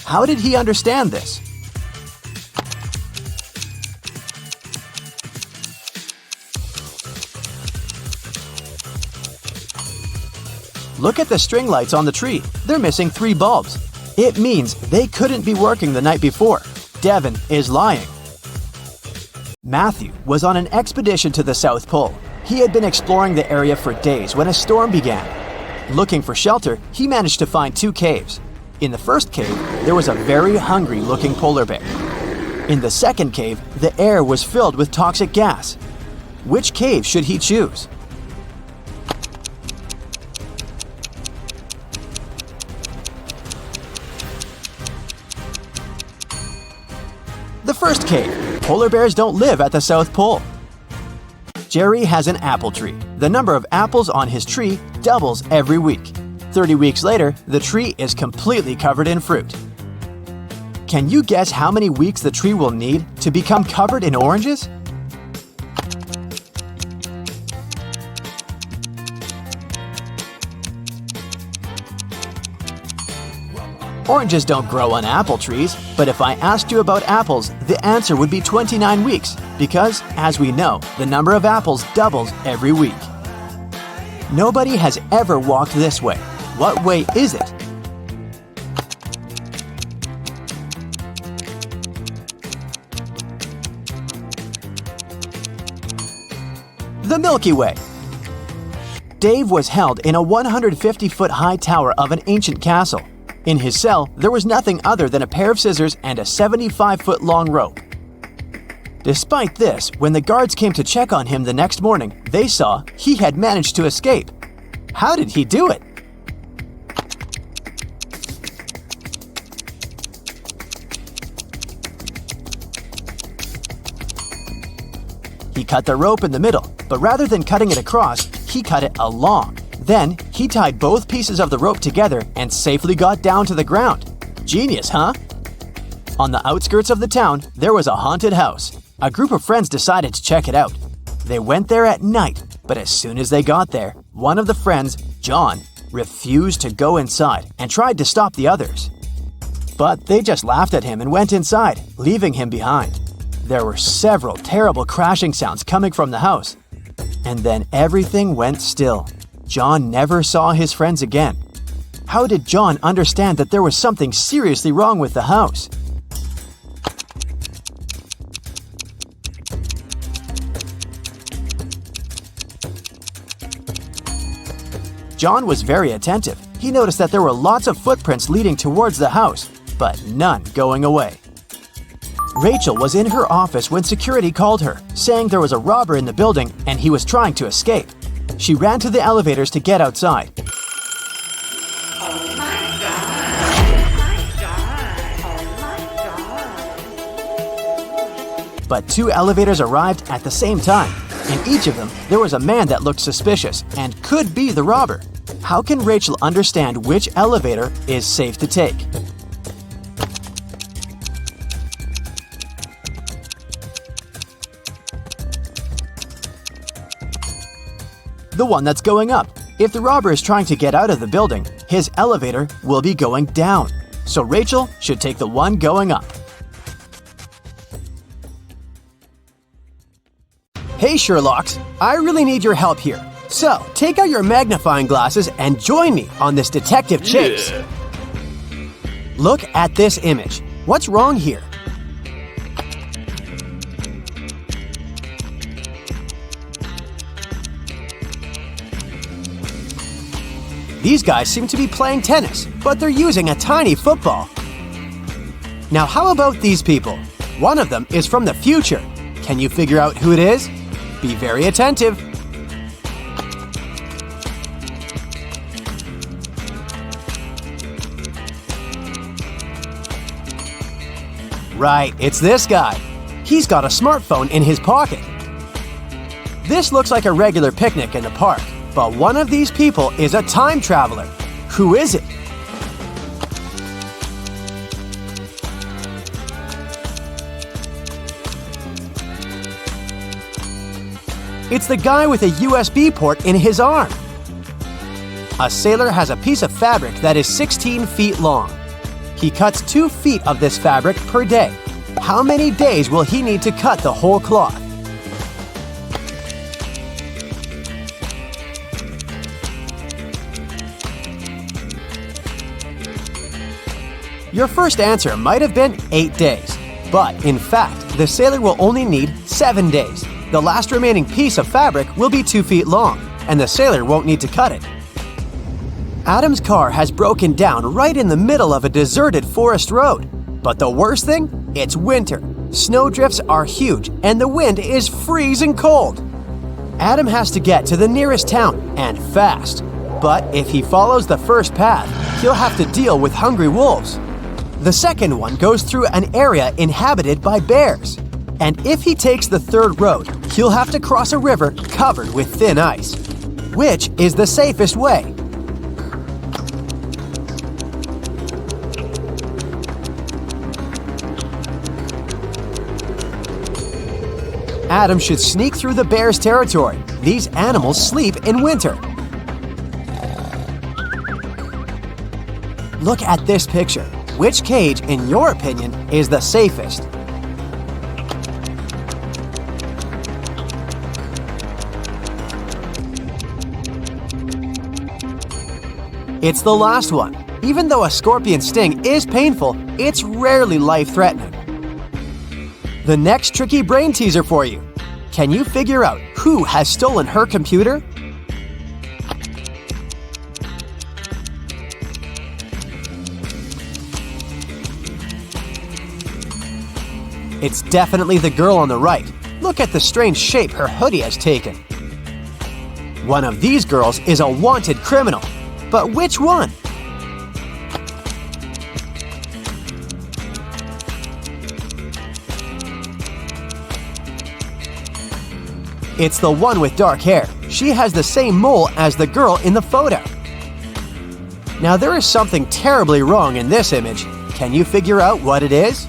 How did he understand this? Look at the string lights on the tree. They're missing 3 bulbs. It means they couldn't be working the night before. Devin is lying. Matthew was on an expedition to the South Pole. He had been exploring the area for days when a storm began. Looking for shelter, he managed to find 2 caves. In the first cave, there was a very hungry-looking polar bear. In the second cave, the air was filled with toxic gas. Which cave should he choose? The first cave. Polar bears don't live at the South Pole. Jerry has an apple tree. The number of apples on his tree doubles every week. 30 weeks later, the tree is completely covered in fruit. Can you guess how many weeks the tree will need to become covered in oranges? Oranges don't grow on apple trees, but if I asked you about apples, the answer would be 29 weeks, because, as we know, the number of apples doubles every week. Nobody has ever walked this way. What way is it? The Milky Way. Dave was held in a 150-foot high tower of an ancient castle. In his cell, there was nothing other than a pair of scissors and a 75-foot long rope. Despite this, when the guards came to check on him the next morning, they saw he had managed to escape. How did he do it? He cut the rope in the middle, but rather than cutting it across, he cut it along. Then, he tied both pieces of the rope together and safely got down to the ground. Genius, huh? On the outskirts of the town, there was a haunted house. A group of friends decided to check it out. They went there at night, but as soon as they got there, one of the friends, John, refused to go inside and tried to stop the others. But they just laughed at him and went inside, leaving him behind. There were several terrible crashing sounds coming from the house. And then everything went still. John never saw his friends again. How did John understand that there was something seriously wrong with the house? John was very attentive. He noticed that there were lots of footprints leading towards the house, but none going away. Rachel was in her office when security called her, saying there was a robber in the building and he was trying to escape. She ran to the elevators to get outside. But 2 elevators arrived at the same time. In each of them, there was a man that looked suspicious and could be the robber. How can Rachel understand which elevator is safe to take? The one that's going up. If the robber is trying to get out of the building, his elevator will be going down. So Rachel should take the one going up. Hey Sherlocks, I really need your help here. So, take out your magnifying glasses and join me on this detective chase. Yeah. Look at this image. What's wrong here? These guys seem to be playing tennis, but they're using a tiny football. Now how about these people? One of them is from the future. Can you figure out who it is? Be very attentive. Right, it's this guy. He's got a smartphone in his pocket. This looks like a regular picnic in the park, but one of these people is a time traveler. Who is it? It's the guy with a USB port in his arm. A sailor has a piece of fabric that is 16 feet long. He cuts 2 feet of this fabric per day. How many days will he need to cut the whole cloth? Your first answer might have been 8 days, but in fact, the sailor will only need 7 days. The last remaining piece of fabric will be 2 feet long, and the sailor won't need to cut it. Adam's car has broken down right in the middle of a deserted forest road. But the worst thing? It's winter. Snowdrifts are huge, and the wind is freezing cold. Adam has to get to the nearest town, and fast. But if he follows the first path, he'll have to deal with hungry wolves. The second one goes through an area inhabited by bears. And if he takes the third road, he'll have to cross a river covered with thin ice. Which is the safest way? Adam should sneak through the bear's territory. These animals sleep in winter. Look at this picture. Which cage, in your opinion, is the safest? It's the last one. Even though a scorpion sting is painful, it's rarely life-threatening. The next tricky brain teaser for you. Can you figure out who has stolen her computer? It's definitely the girl on the right. Look at the strange shape her hoodie has taken. One of these girls is a wanted criminal. But which one? It's the one with dark hair. She has the same mole as the girl in the photo. Now there is something terribly wrong in this image. Can you figure out what it is?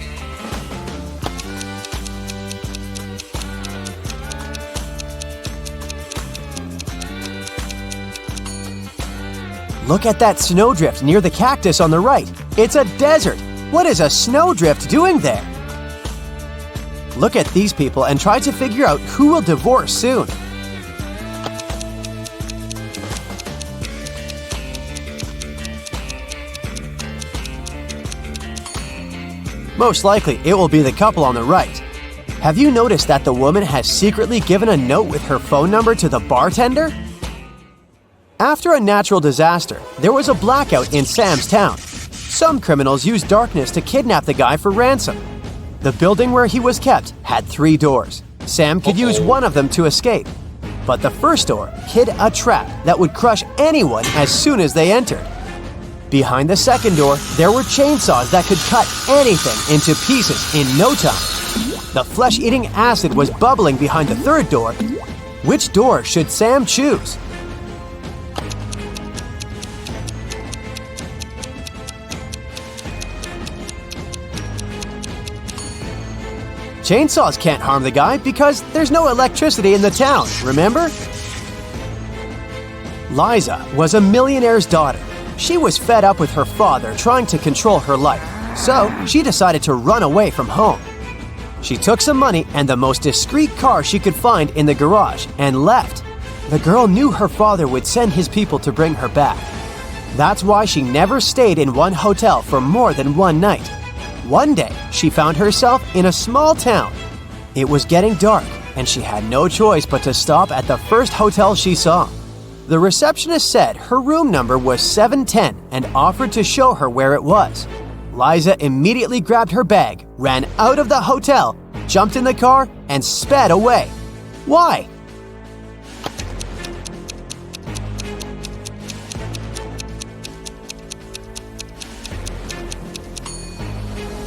Look at that snowdrift near the cactus on the right. It's a desert. What is a snowdrift doing there? Look at these people and try to figure out who will divorce soon. Most likely, it will be the couple on the right. Have you noticed that the woman has secretly given a note with her phone number to the bartender? After a natural disaster, there was a blackout in Sam's town. Some criminals used darkness to kidnap the guy for ransom. The building where he was kept had 3 doors. Sam could use one of them to escape. But the first door hid a trap that would crush anyone as soon as they entered. Behind the second door, there were chainsaws that could cut anything into pieces in no time. The flesh-eating acid was bubbling behind the third door. Which door should Sam choose? Chainsaws can't harm the guy because there's no electricity in the town, remember? Liza was a millionaire's daughter. She was fed up with her father trying to control her life, so she decided to run away from home. She took some money and the most discreet car she could find in the garage and left. The girl knew her father would send his people to bring her back. That's why she never stayed in one hotel for more than one night. One day, she found herself in a small town. It was getting dark, and she had no choice but to stop at the first hotel she saw. The receptionist said her room number was 710 and offered to show her where it was. Liza immediately grabbed her bag, ran out of the hotel, jumped in the car, and sped away. Why?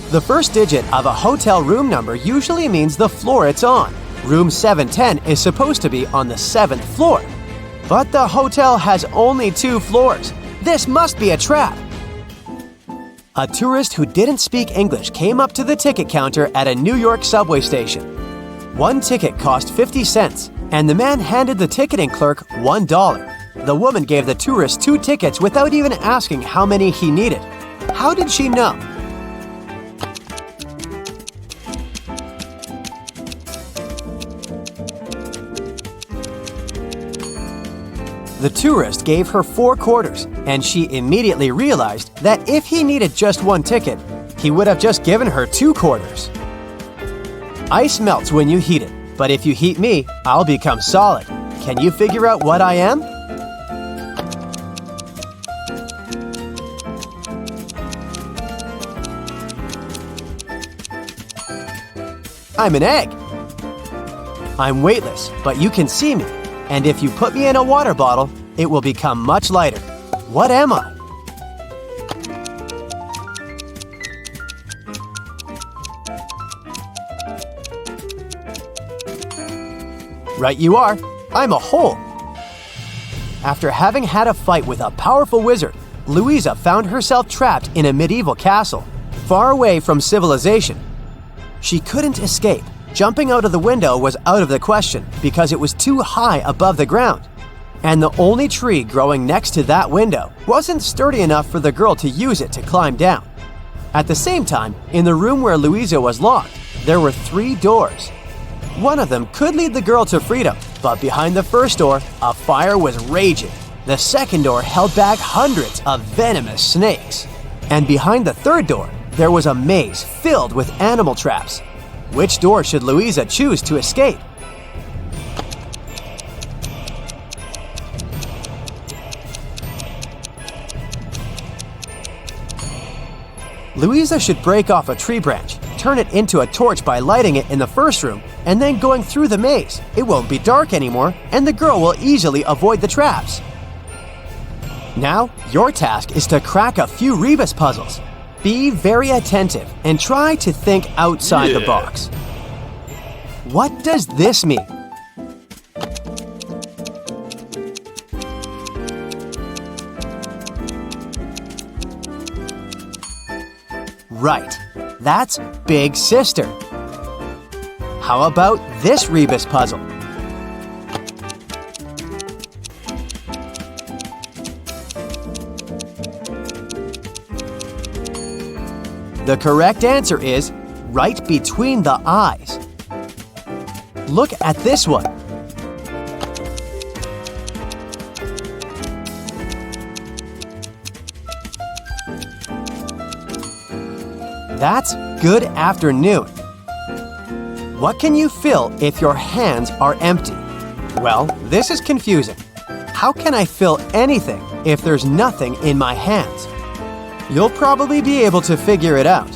The first digit of a hotel room number usually means the floor it's on. Room 710 is supposed to be on the 7th floor. But the hotel has only 2 floors. This must be a trap. A tourist who didn't speak English came up to the ticket counter at a New York subway station. One ticket cost 50 cents, and the man handed the ticketing clerk $1. The woman gave the tourist 2 tickets without even asking how many he needed. How did she know? The tourist gave her 4 quarters, and she immediately realized that if he needed just 1 ticket, he would have just given her 2 quarters. Ice melts when you heat it, but if you heat me, I'll become solid. Can you figure out what I am? I'm an egg. I'm weightless, but you can see me. And if you put me in a water bottle, it will become much lighter. What am I? Right you are. I'm a hole. After having had a fight with a powerful wizard, Louisa found herself trapped in a medieval castle, far away from civilization. She couldn't escape. Jumping out of the window was out of the question because it was too high above the ground. And the only tree growing next to that window wasn't sturdy enough for the girl to use it to climb down. At the same time, in the room where Louisa was locked, there were 3 doors. One of them could lead the girl to freedom, but behind the first door, a fire was raging. The second door held back hundreds of venomous snakes. And behind the third door, there was a maze filled with animal traps. Which door should Louisa choose to escape? Louisa should break off a tree branch, turn it into a torch by lighting it in the first room, and then going through the maze. It won't be dark anymore, and the girl will easily avoid the traps. Now, your task is to crack a few Rebus puzzles. Be very attentive and try to think outside the box. What does this mean? Right, that's Big Sister. How about this Rebus puzzle? The correct answer is right between the eyes. Look at this one. That's good afternoon. What can you fill if your hands are empty? Well, this is confusing. How can I fill anything if there's nothing in my hands? You'll probably be able to figure it out.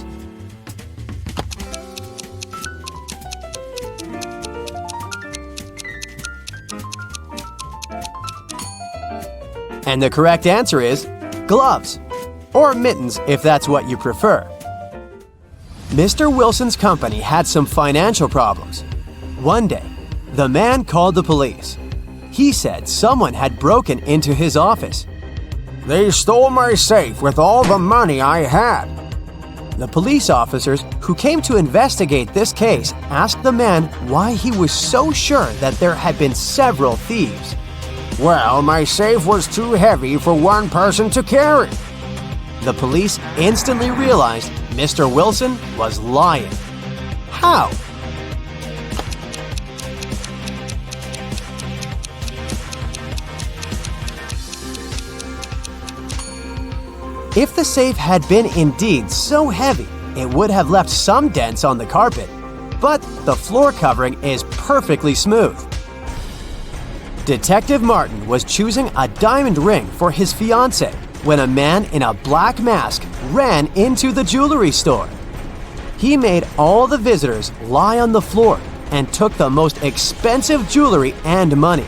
And the correct answer is gloves, or mittens if that's what you prefer. Mr. Wilson's company had some financial problems. One day, the man called the police. He said someone had broken into his office. They stole my safe with all the money I had. The police officers who came to investigate this case asked the man why he was so sure that there had been several thieves. Well, my safe was too heavy for one person to carry. The police instantly realized Mr. Wilson was lying. How? If the safe had been indeed so heavy, it would have left some dents on the carpet, but the floor covering is perfectly smooth. Detective Martin was choosing a diamond ring for his fiancée when a man in a black mask ran into the jewelry store. He made all the visitors lie on the floor and took the most expensive jewelry and money.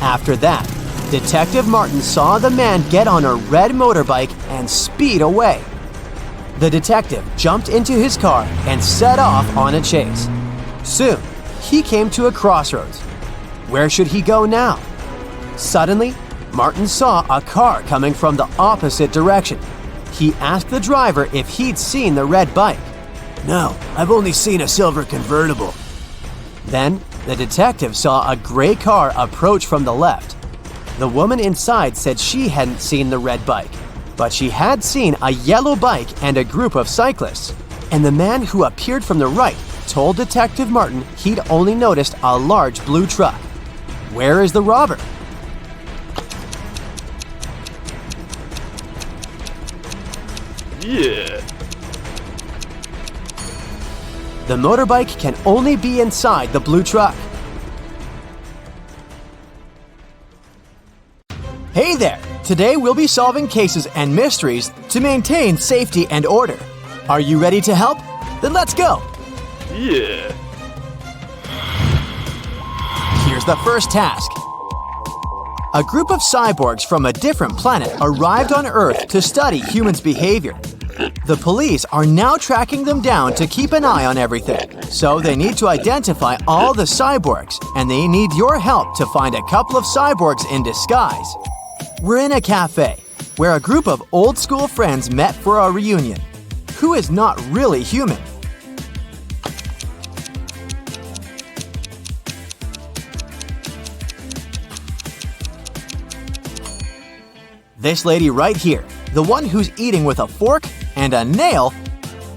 After that, Detective Martin saw the man get on a red motorbike and speed away. The detective jumped into his car and set off on a chase. Soon, he came to a crossroads. Where should he go now? Suddenly, Martin saw a car coming from the opposite direction. He asked the driver if he'd seen the red bike. No, I've only seen a silver convertible. Then, the detective saw a gray car approach from the left. The woman inside said she hadn't seen the red bike, but she had seen a yellow bike and a group of cyclists. And the man who appeared from the right told Detective Martin he'd only noticed a large blue truck. Where is the robber? Yeah. The motorbike can only be inside the blue truck. Hey there! Today we'll be solving cases and mysteries to maintain safety and order. Are you ready to help? Then let's go! Yeah. Here's the first task. A group of cyborgs from a different planet arrived on Earth to study humans' behavior. The police are now tracking them down to keep an eye on everything, so they need to identify all the cyborgs, and they need your help to find a couple of cyborgs in disguise. We're in a cafe, where a group of old-school friends met for a reunion. Who is not really human? This lady right here, the one who's eating with a fork and a nail,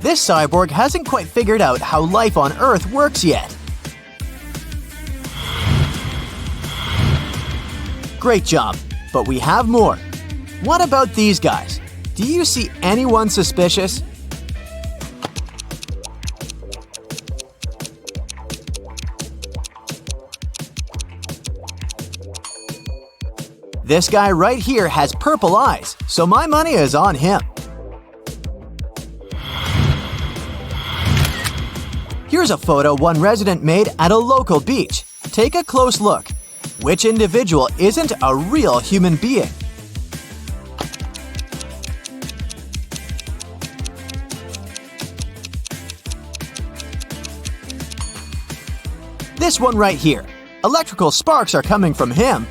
this cyborg hasn't quite figured out how life on Earth works yet. Great job, but we have more. What about these guys? Do you see anyone suspicious? This guy right here has purple eyes, so my money is on him. Here's a photo one resident made at a local beach. Take a close look. Which individual isn't a real human being? This one right here. Electrical sparks are coming from him.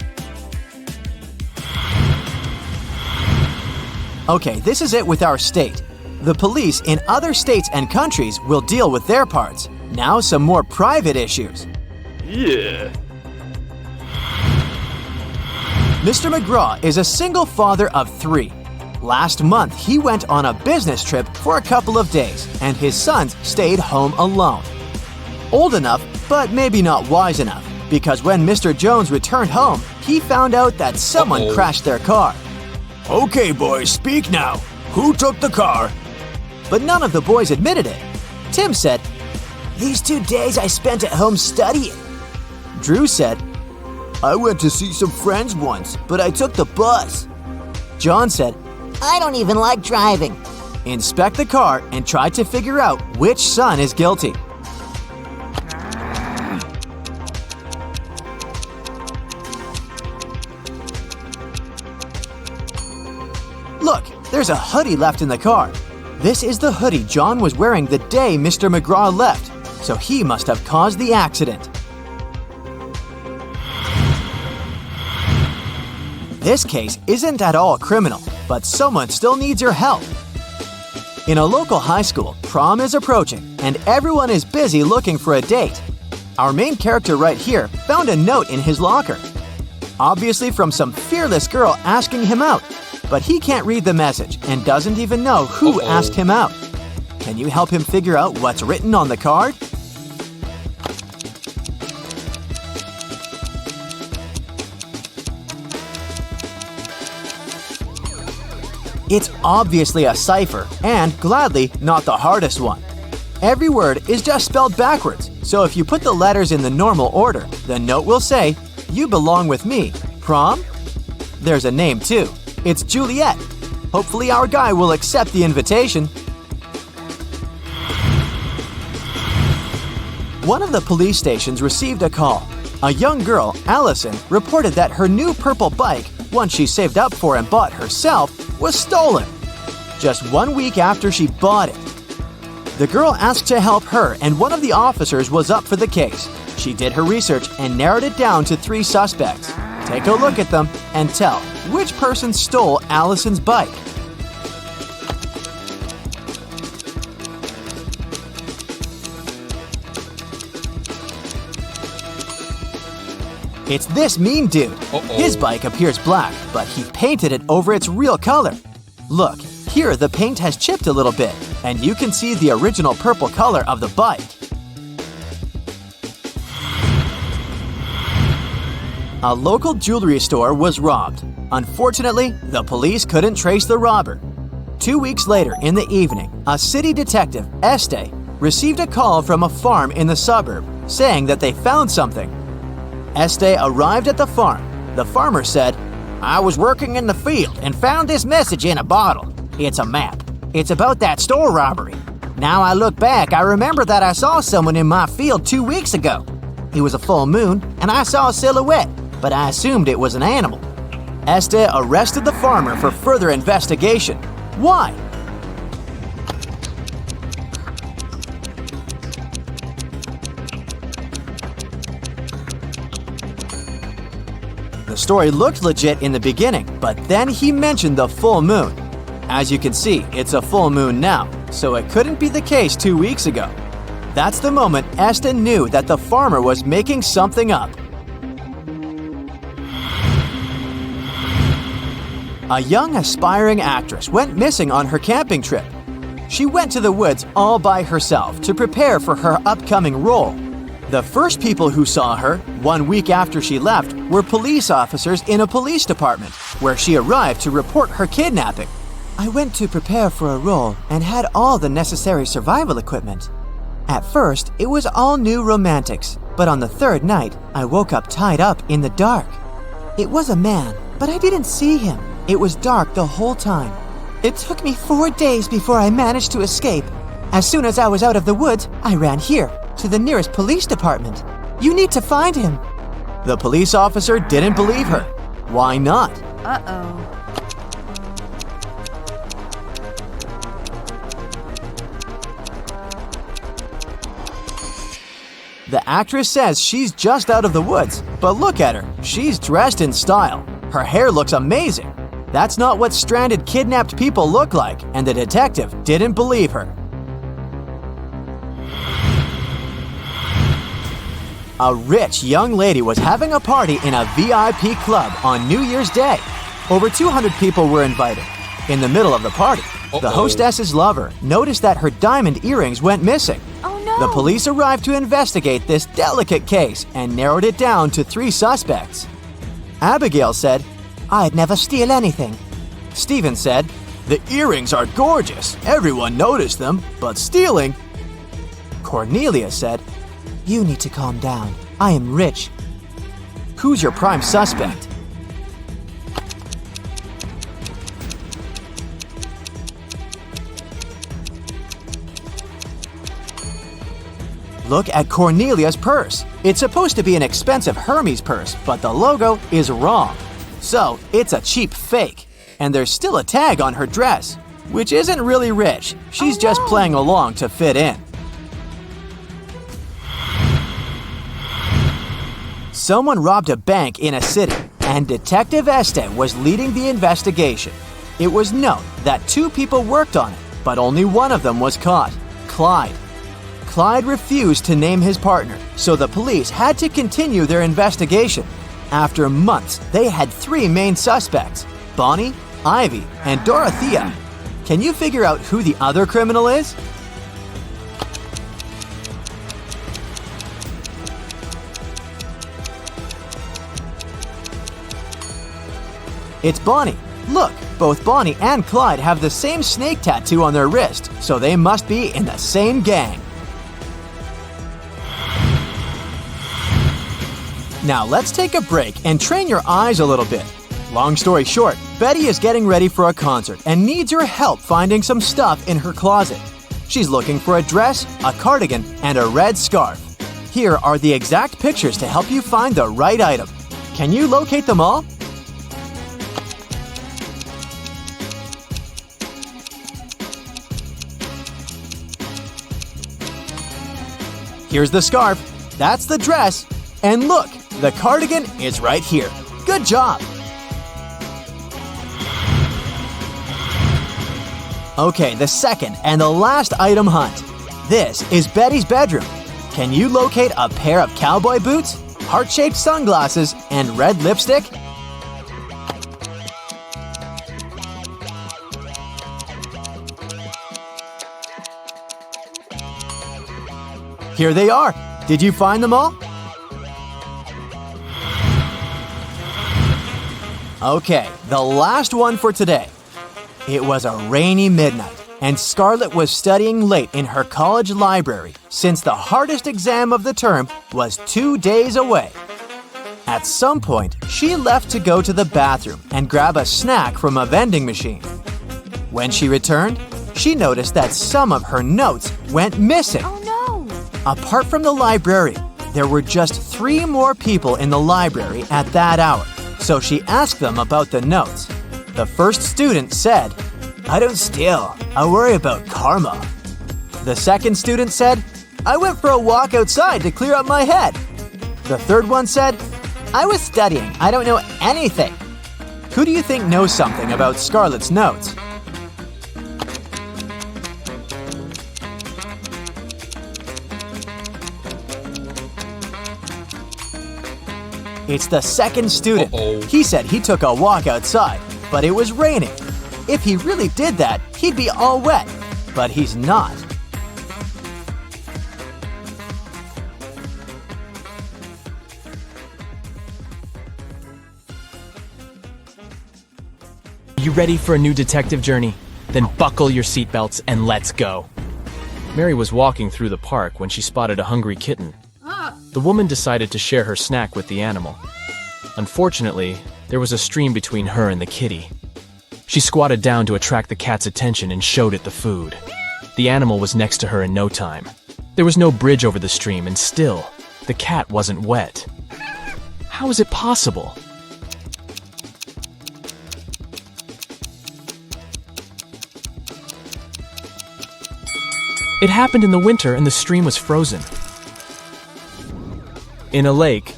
Okay, this is it with our state. The police in other states and countries will deal with their parts. Now some more private issues. Yeah. Mr. McGraw is a single father of 3. Last month, he went on a business trip for a couple of days, and his sons stayed home alone. Old enough, but maybe not wise enough, because when Mr. Jones returned home, he found out that someone crashed their car. Okay, boys, speak now. Who took the car? But none of the boys admitted it. Tim said, These 2 days I spent at home studying. Drew said, I went to see some friends once, but I took the bus. John said, I don't even like driving. inspect the car and try to figure out which son is guilty. Look, there's a hoodie left in the car. This is the hoodie John was wearing the day Mr. McGraw left, so he must have caused the accident. This case isn't at all criminal, but someone still needs your help. In a local high school, prom is approaching, and everyone is busy looking for a date. Our main character right here found a note in his locker. Obviously from some fearless girl asking him out, but he can't read the message and doesn't even know who asked him out. Can you help him figure out what's written on the card? It's obviously a cipher, and gladly not the hardest one. Every word is just spelled backwards, so if you put the letters in the normal order, the note will say, "You belong with me. Prom?" There's a name too. It's Juliet. Hopefully our guy will accept the invitation. One of the police stations received a call. A young girl, Allison, reported that her new purple bike, one she saved up for and bought herself, was stolen. Just 1 week after she bought it. The girl asked to help her, and one of the officers was up for the case. She did her research and narrowed it down to 3 suspects. Take a look at them and tell which person stole Allison's bike. It's this mean dude. His bike appears black, but he painted it over its real color. Look, here the paint has chipped a little bit, and you can see the original purple color of the bike. A local jewelry store was robbed. Unfortunately, the police couldn't trace the robber. 2 weeks later in the evening, a city detective, Este, received a call from a farm in the suburb saying that they found something. Este arrived at the farm. The farmer said, "I was working in the field and found this message in a bottle. It's a map. It's about that store robbery. Now I look back, I remember that I saw someone in my field 2 weeks ago. It was a full moon, and I saw a silhouette, but I assumed it was an animal." Este arrested the farmer for further investigation. Why? The story looked legit in the beginning, but then he mentioned the full moon. As you can see, it's a full moon now, so it couldn't be the case 2 weeks ago. That's the moment Este knew that the farmer was making something up. A young aspiring actress went missing on her camping trip. She went to the woods all by herself to prepare for her upcoming role. The first people who saw her, 1 week after she left, were police officers in a police department, where she arrived to report her kidnapping. "I went to prepare for a role and had all the necessary survival equipment. At first, it was all new romantics, but on the 3rd night, I woke up tied up in the dark. It was a man, but I didn't see him. It was dark the whole time. It took me 4 days before I managed to escape. As soon as I was out of the woods, I ran here, to the nearest police department. You need to find him." The police officer didn't believe her. Why not? Uh-oh. The actress says she's just out of the woods, but look at her. She's dressed in style. Her hair looks amazing. That's not what stranded kidnapped people look like, and the detective didn't believe her. A rich young lady was having a party in a VIP club on New Year's Day. Over 200 people were invited. In the middle of the party, the hostess's lover noticed that her diamond earrings went missing. Oh no! The police arrived to investigate this delicate case and narrowed it down to 3 suspects. Abigail said, "I'd never steal anything." Stephen said, "The earrings are gorgeous. Everyone noticed them, but stealing." Cornelia said, "You need to calm down. I am rich." Who's your prime suspect? Look at Cornelia's purse. It's supposed to be an expensive Hermes purse, but the logo is wrong. So, it's a cheap fake. And there's still a tag on her dress, which isn't really rich. She's just playing along to fit in. Someone robbed a bank in a city, and Detective Este was leading the investigation. It was known that 2 people worked on it, but only one of them was caught, Clyde. Clyde refused to name his partner, so the police had to continue their investigation. After months, they had 3 main suspects, Bonnie, Ivy, and Dorothea. Can you figure out who the other criminal is? It's Bonnie. Look, both Bonnie and Clyde have the same snake tattoo on their wrist, so they must be in the same gang. Now let's take a break and train your eyes a little bit. Long story short, Betty is getting ready for a concert and needs your help finding some stuff in her closet. She's looking for a dress, a cardigan, and a red scarf. Here are the exact pictures to help you find the right item. Can you locate them all? Here's the scarf, that's the dress, and look, the cardigan is right here. Good job! Okay, the second and the last item hunt. This is Betty's bedroom. Can you locate a pair of cowboy boots, heart-shaped sunglasses, and red lipstick? Here they are. Did you find them all? Okay, the last one for today. It was a rainy midnight, and Scarlett was studying late in her college library since the hardest exam of the term was 2 days away. At some point, she left to go to the bathroom and grab a snack from a vending machine. When she returned, she noticed that some of her notes went missing. Oh no! Apart from the librarian, there were just 3 more people in the library at that hour, so she asked them about the notes. The first student said, "I don't steal, I worry about karma." The second student said, "I went for a walk outside to clear up my head." The third one said, "I was studying, I don't know anything." Who do you think knows something about Scarlett's notes? It's the second student. He said he took a walk outside, but it was raining. If he really did that, he'd be all wet, but he's not. You ready for a new detective journey? Then buckle your seatbelts and let's go. Mary was walking through the park when she spotted a hungry kitten. The woman decided to share her snack with the animal. Unfortunately, there was a stream between her and the kitty. She squatted down to attract the cat's attention and showed it the food. The animal was next to her in no time. There was no bridge over the stream, and still, the cat wasn't wet. How is it possible? It happened in the winter and the stream was frozen. In a lake,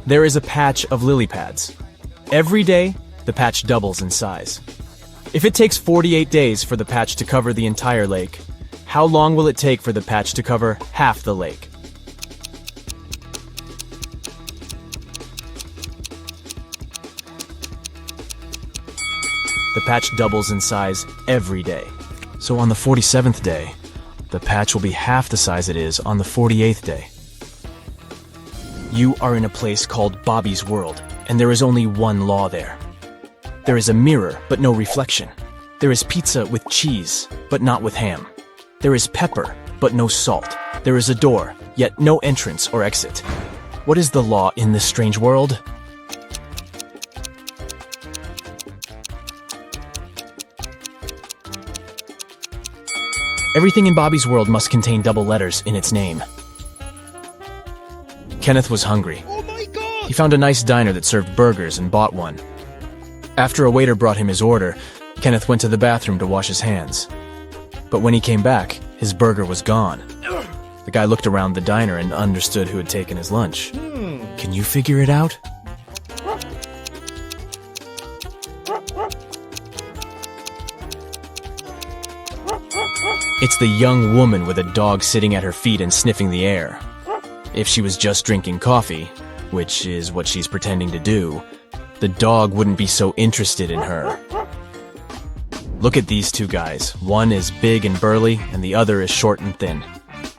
there is a patch of lily pads. Every day, the patch doubles in size. If it takes 48 days for the patch to cover the entire lake, how long will it take for the patch to cover half the lake? The patch doubles in size every day. So on the 47th day, the patch will be half the size it is on the 48th day. You are in a place called Bobby's World, and there is only one law there. There is a mirror, but no reflection. There is pizza with cheese, but not with ham. There is pepper, but no salt. There is a door, yet no entrance or exit. What is the law in this strange world? Everything in Bobby's World must contain double letters in its name. Kenneth was hungry. He found a nice diner that served burgers and bought one. After a waiter brought him his order, Kenneth went to the bathroom to wash his hands. But when he came back, his burger was gone. The guy looked around the diner and understood who had taken his lunch. Can you figure it out? It's the young woman with a dog sitting at her feet and sniffing the air. If she was just drinking coffee, which is what she's pretending to do, the dog wouldn't be so interested in her. Look at these two guys. One is big and burly, and the other is short and thin.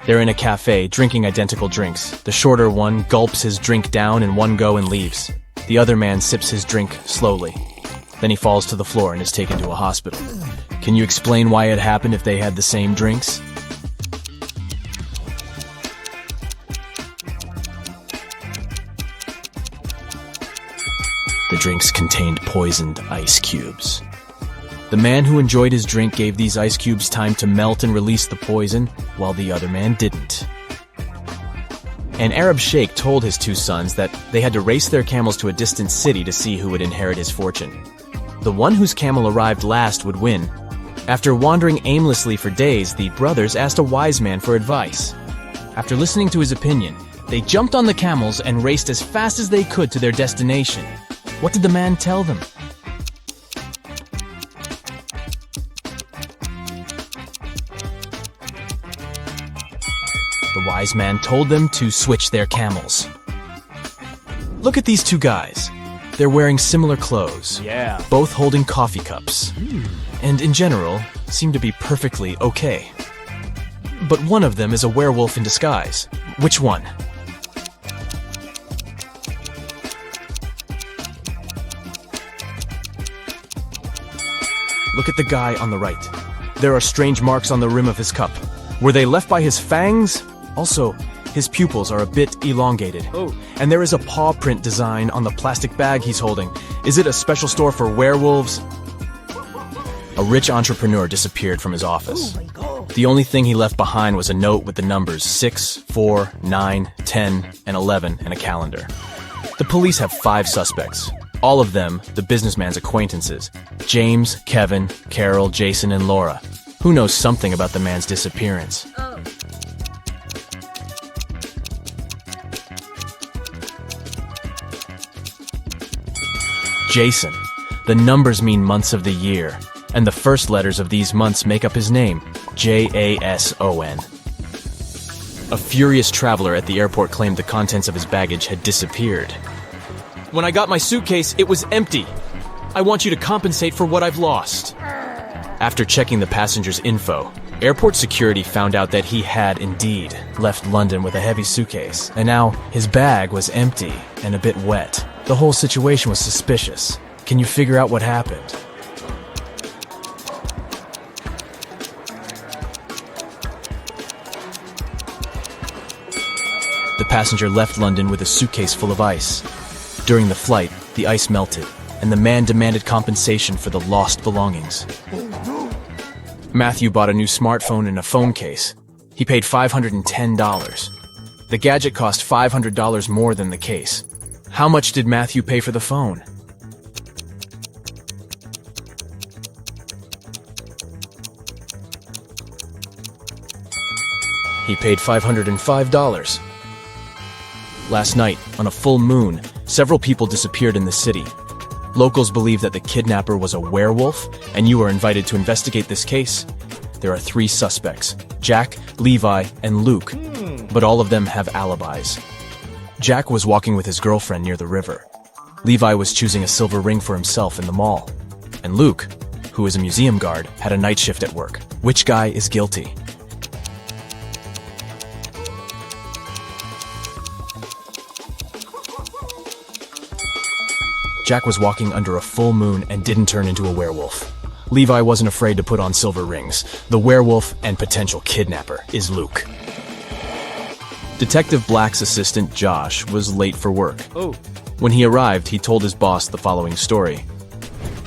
They're in a cafe, drinking identical drinks. The shorter one gulps his drink down in one go and leaves. The other man sips his drink slowly. Then he falls to the floor and is taken to a hospital. Can you explain why it happened if they had the same drinks? The drinks contained poisoned ice cubes. The man who enjoyed his drink gave these ice cubes time to melt and release the poison, while the other man didn't. An Arab sheikh told his two sons that they had to race their camels to a distant city to see who would inherit his fortune. The one whose camel arrived last would win. After wandering aimlessly for days, the brothers asked a wise man for advice. After listening to his opinion, they jumped on the camels and raced as fast as they could to their destination. What did the man tell them? The wise man told them to switch their camels. Look at these two guys. They're wearing similar clothes. Yeah. Both holding coffee cups. And in general, seem to be perfectly okay. But one of them is a werewolf in disguise. Which one? Look at the guy on the right. There are strange marks on the rim of his cup. Were they left by his fangs? Also, his pupils are a bit elongated. Oh. And there is a paw print design on the plastic bag he's holding. Is it a special store for werewolves? A rich entrepreneur disappeared from his office. The only thing he left behind was a note with the numbers 6, 4, 9, 10, and 11, and a calendar. The police have 5 suspects. All of them, the businessman's acquaintances. James, Kevin, Carol, Jason, and Laura. Who knows something about the man's disappearance? Jason. The numbers mean months of the year, and the first letters of these months make up his name, Jason. A furious traveler at the airport claimed the contents of his baggage had disappeared. When I got my suitcase, it was empty. I want you to compensate for what I've lost. After checking the passenger's info, airport security found out that he had indeed left London with a heavy suitcase, and now his bag was empty and a bit wet. The whole situation was suspicious. Can you figure out what happened? The passenger left London with a suitcase full of ice. During the flight, the ice melted, and the man demanded compensation for the lost belongings. Matthew bought a new smartphone and a phone case. He paid $510. The gadget cost $500 more than the case. How much did Matthew pay for the phone? He paid $505. Last night, on a full moon, several people disappeared in the city. Locals believe that the kidnapper was a werewolf, and you are invited to investigate this case. There are 3 suspects, Jack, Levi, and Luke, but all of them have alibis. Jack was walking with his girlfriend near the river. Levi was choosing a silver ring for himself in the mall. And Luke, who is a museum guard, had a night shift at work. Which guy is guilty? Jack was walking under a full moon and didn't turn into a werewolf. Levi wasn't afraid to put on silver rings. The werewolf and potential kidnapper is Luke. Detective Black's assistant, Josh, was late for work. Oh. When he arrived, he told his boss the following story.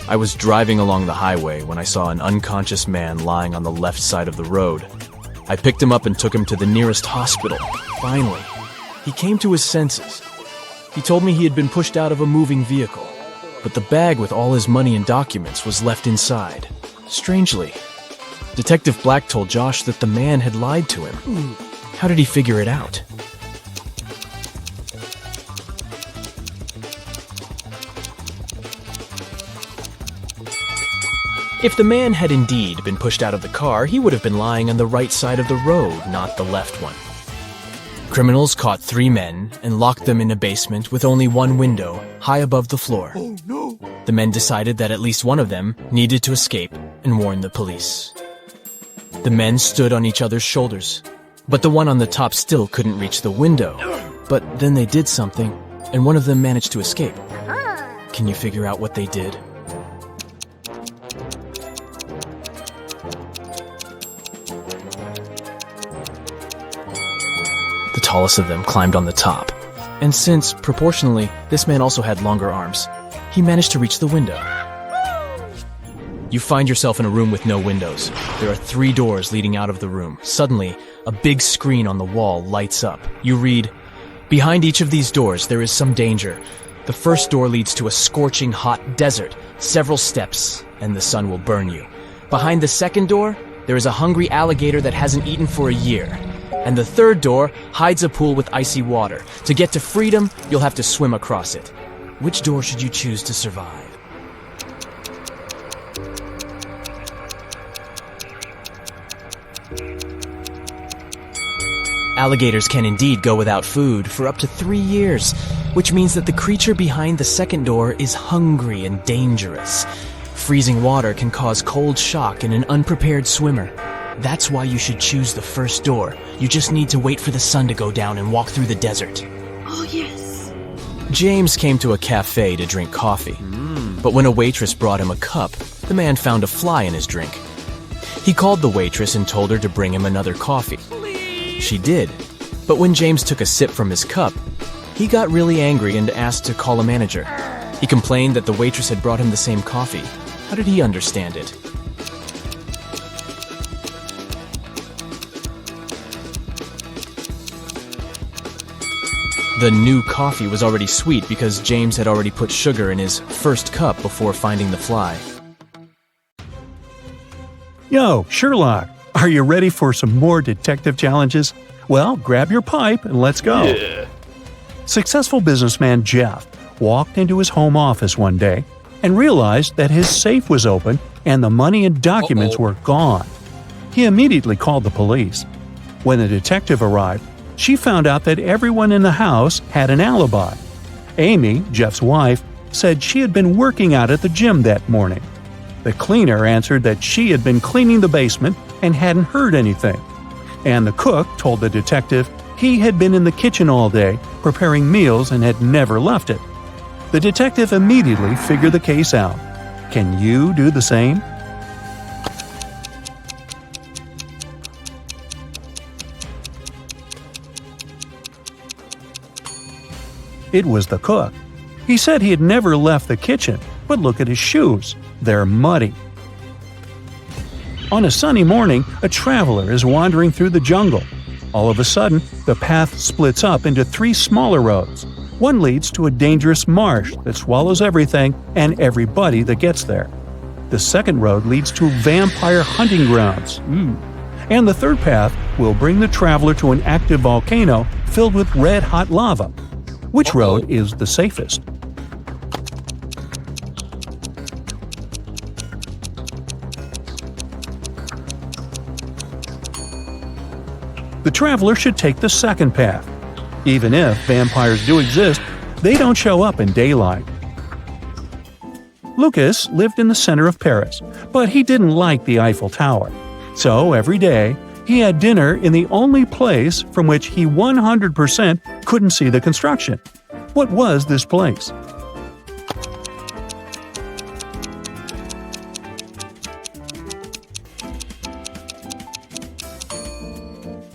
I was driving along the highway when I saw an unconscious man lying on the left side of the road. I picked him up and took him to the nearest hospital. Finally, he came to his senses. He told me he had been pushed out of a moving vehicle, but the bag with all his money and documents was left inside. Strangely, Detective Black told Josh that the man had lied to him. How did he figure it out? If the man had indeed been pushed out of the car, he would have been lying on the right side of the road, not the left one. Criminals caught 3 men and locked them in a basement with only one window, high above the floor. Oh, no. The men decided that at least one of them needed to escape and warned the police. The men stood on each other's shoulders, but the one on the top still couldn't reach the window. But then they did something, and one of them managed to escape. Can you figure out what they did? The tallest of them climbed on the top, and since, proportionally, this man also had longer arms, he managed to reach the window. You find yourself in a room with no windows. There are 3 doors leading out of the room. Suddenly, a big screen on the wall lights up. You read, Behind each of these doors, there is some danger. The first door leads to a scorching hot desert, several steps, and the sun will burn you. Behind the second door, there is a hungry alligator that hasn't eaten for a year. And the third door hides a pool with icy water. To get to freedom, you'll have to swim across it. Which door should you choose to survive? Alligators can indeed go without food for up to 3 years, which means that the creature behind the second door is hungry and dangerous. Freezing water can cause cold shock in an unprepared swimmer. That's why you should choose the first door. You just need to wait for the sun to go down and walk through the desert. Oh, yes. James came to a cafe to drink coffee. But when a waitress brought him a cup, the man found a fly in his drink. He called the waitress and told her to bring him another coffee. She did. But when James took a sip from his cup, he got really angry and asked to call a manager. He complained that the waitress had brought him the same coffee. How did he understand it? The new coffee was already sweet because James had already put sugar in his first cup before finding the fly. Yo, Sherlock, are you ready for some more detective challenges? Well, grab your pipe and let's go. Yeah. Successful businessman Jeff walked into his home office one day and realized that his safe was open and the money and documents were gone. He immediately called the police. When the detective arrived, she found out that everyone in the house had an alibi. Amy, Jeff's wife, said she had been working out at the gym that morning. The cleaner answered that she had been cleaning the basement and hadn't heard anything. And the cook told the detective he had been in the kitchen all day preparing meals and had never left it. The detective immediately figured the case out. Can you do the same? It was the cook. He said he had never left the kitchen, but look at his shoes. They're muddy. On a sunny morning, a traveler is wandering through the jungle. All of a sudden, the path splits up into 3 smaller roads. One leads to a dangerous marsh that swallows everything and everybody that gets there. The second road leads to vampire hunting grounds. And the third path will bring the traveler to an active volcano filled with red-hot lava. Which road is the safest? The traveler should take the second path. Even if vampires do exist, they don't show up in daylight. Lucas lived in the center of Paris, but he didn't like the Eiffel Tower. So every day, he had dinner in the only place from which he 100% couldn't see the construction. What was this place?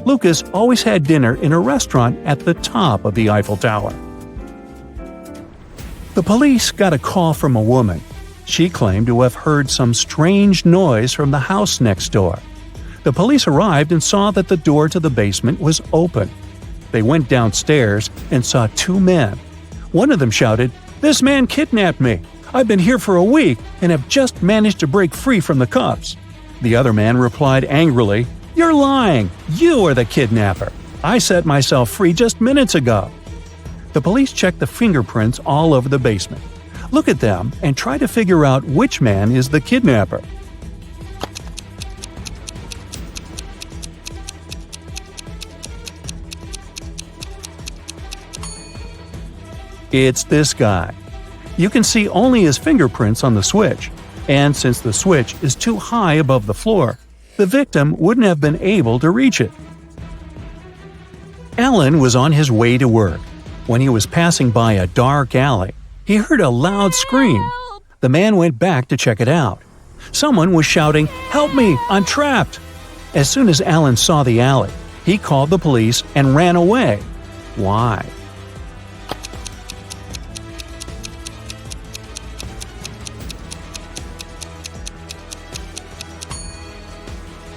Lucas always had dinner in a restaurant at the top of the Eiffel Tower. The police got a call from a woman. She claimed to have heard some strange noise from the house next door. The police arrived and saw that the door to the basement was open. They went downstairs and saw 2 men. One of them shouted, "This man kidnapped me. I've been here for a week and have just managed to break free from the cuffs." The other man replied angrily, "You're lying. You are the kidnapper. I set myself free just minutes ago." The police checked the fingerprints all over the basement. Look at them and try to figure out which man is the kidnapper. It's this guy. You can see only his fingerprints on the switch, and since the switch is too high above the floor, the victim wouldn't have been able to reach it. Alan was on his way to work. When he was passing by a dark alley, he heard a loud scream. The man went back to check it out. Someone was shouting, "Help me, I'm trapped!" As soon as Alan saw the alley, he called the police and ran away. Why?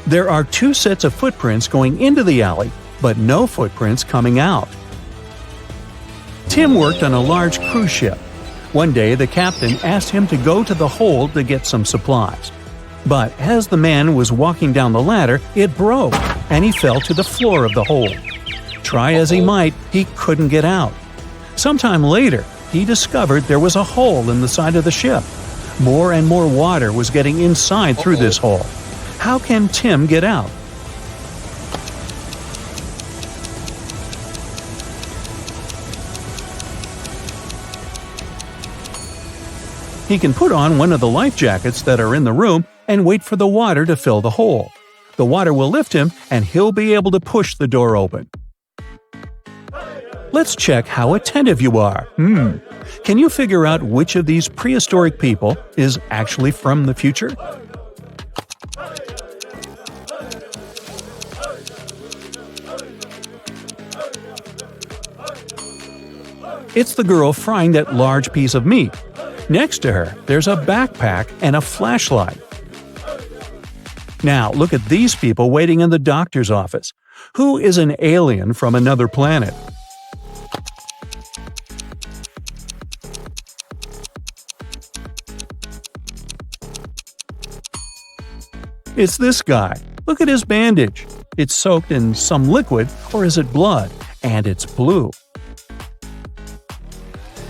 There are 2 sets of footprints going into the alley, but no footprints coming out. Tim worked on a large cruise ship. One day, the captain asked him to go to the hold to get some supplies. But as the man was walking down the ladder, it broke, and he fell to the floor of the hold. Try as he might, he couldn't get out. Sometime later, he discovered there was a hole in the side of the ship. More and more water was getting inside through this hole. How can Tim get out? He can put on one of the life jackets that are in the room and wait for the water to fill the hole. The water will lift him and he'll be able to push the door open. Let's check how attentive you are. Can you figure out which of these prehistoric people is actually from the future? It's the girl frying that large piece of meat. Next to her, there's a backpack and a flashlight. Now, look at these people waiting in the doctor's office. Who is an alien from another planet? It's this guy. Look at his bandage. It's soaked in some liquid, or is it blood? And it's blue.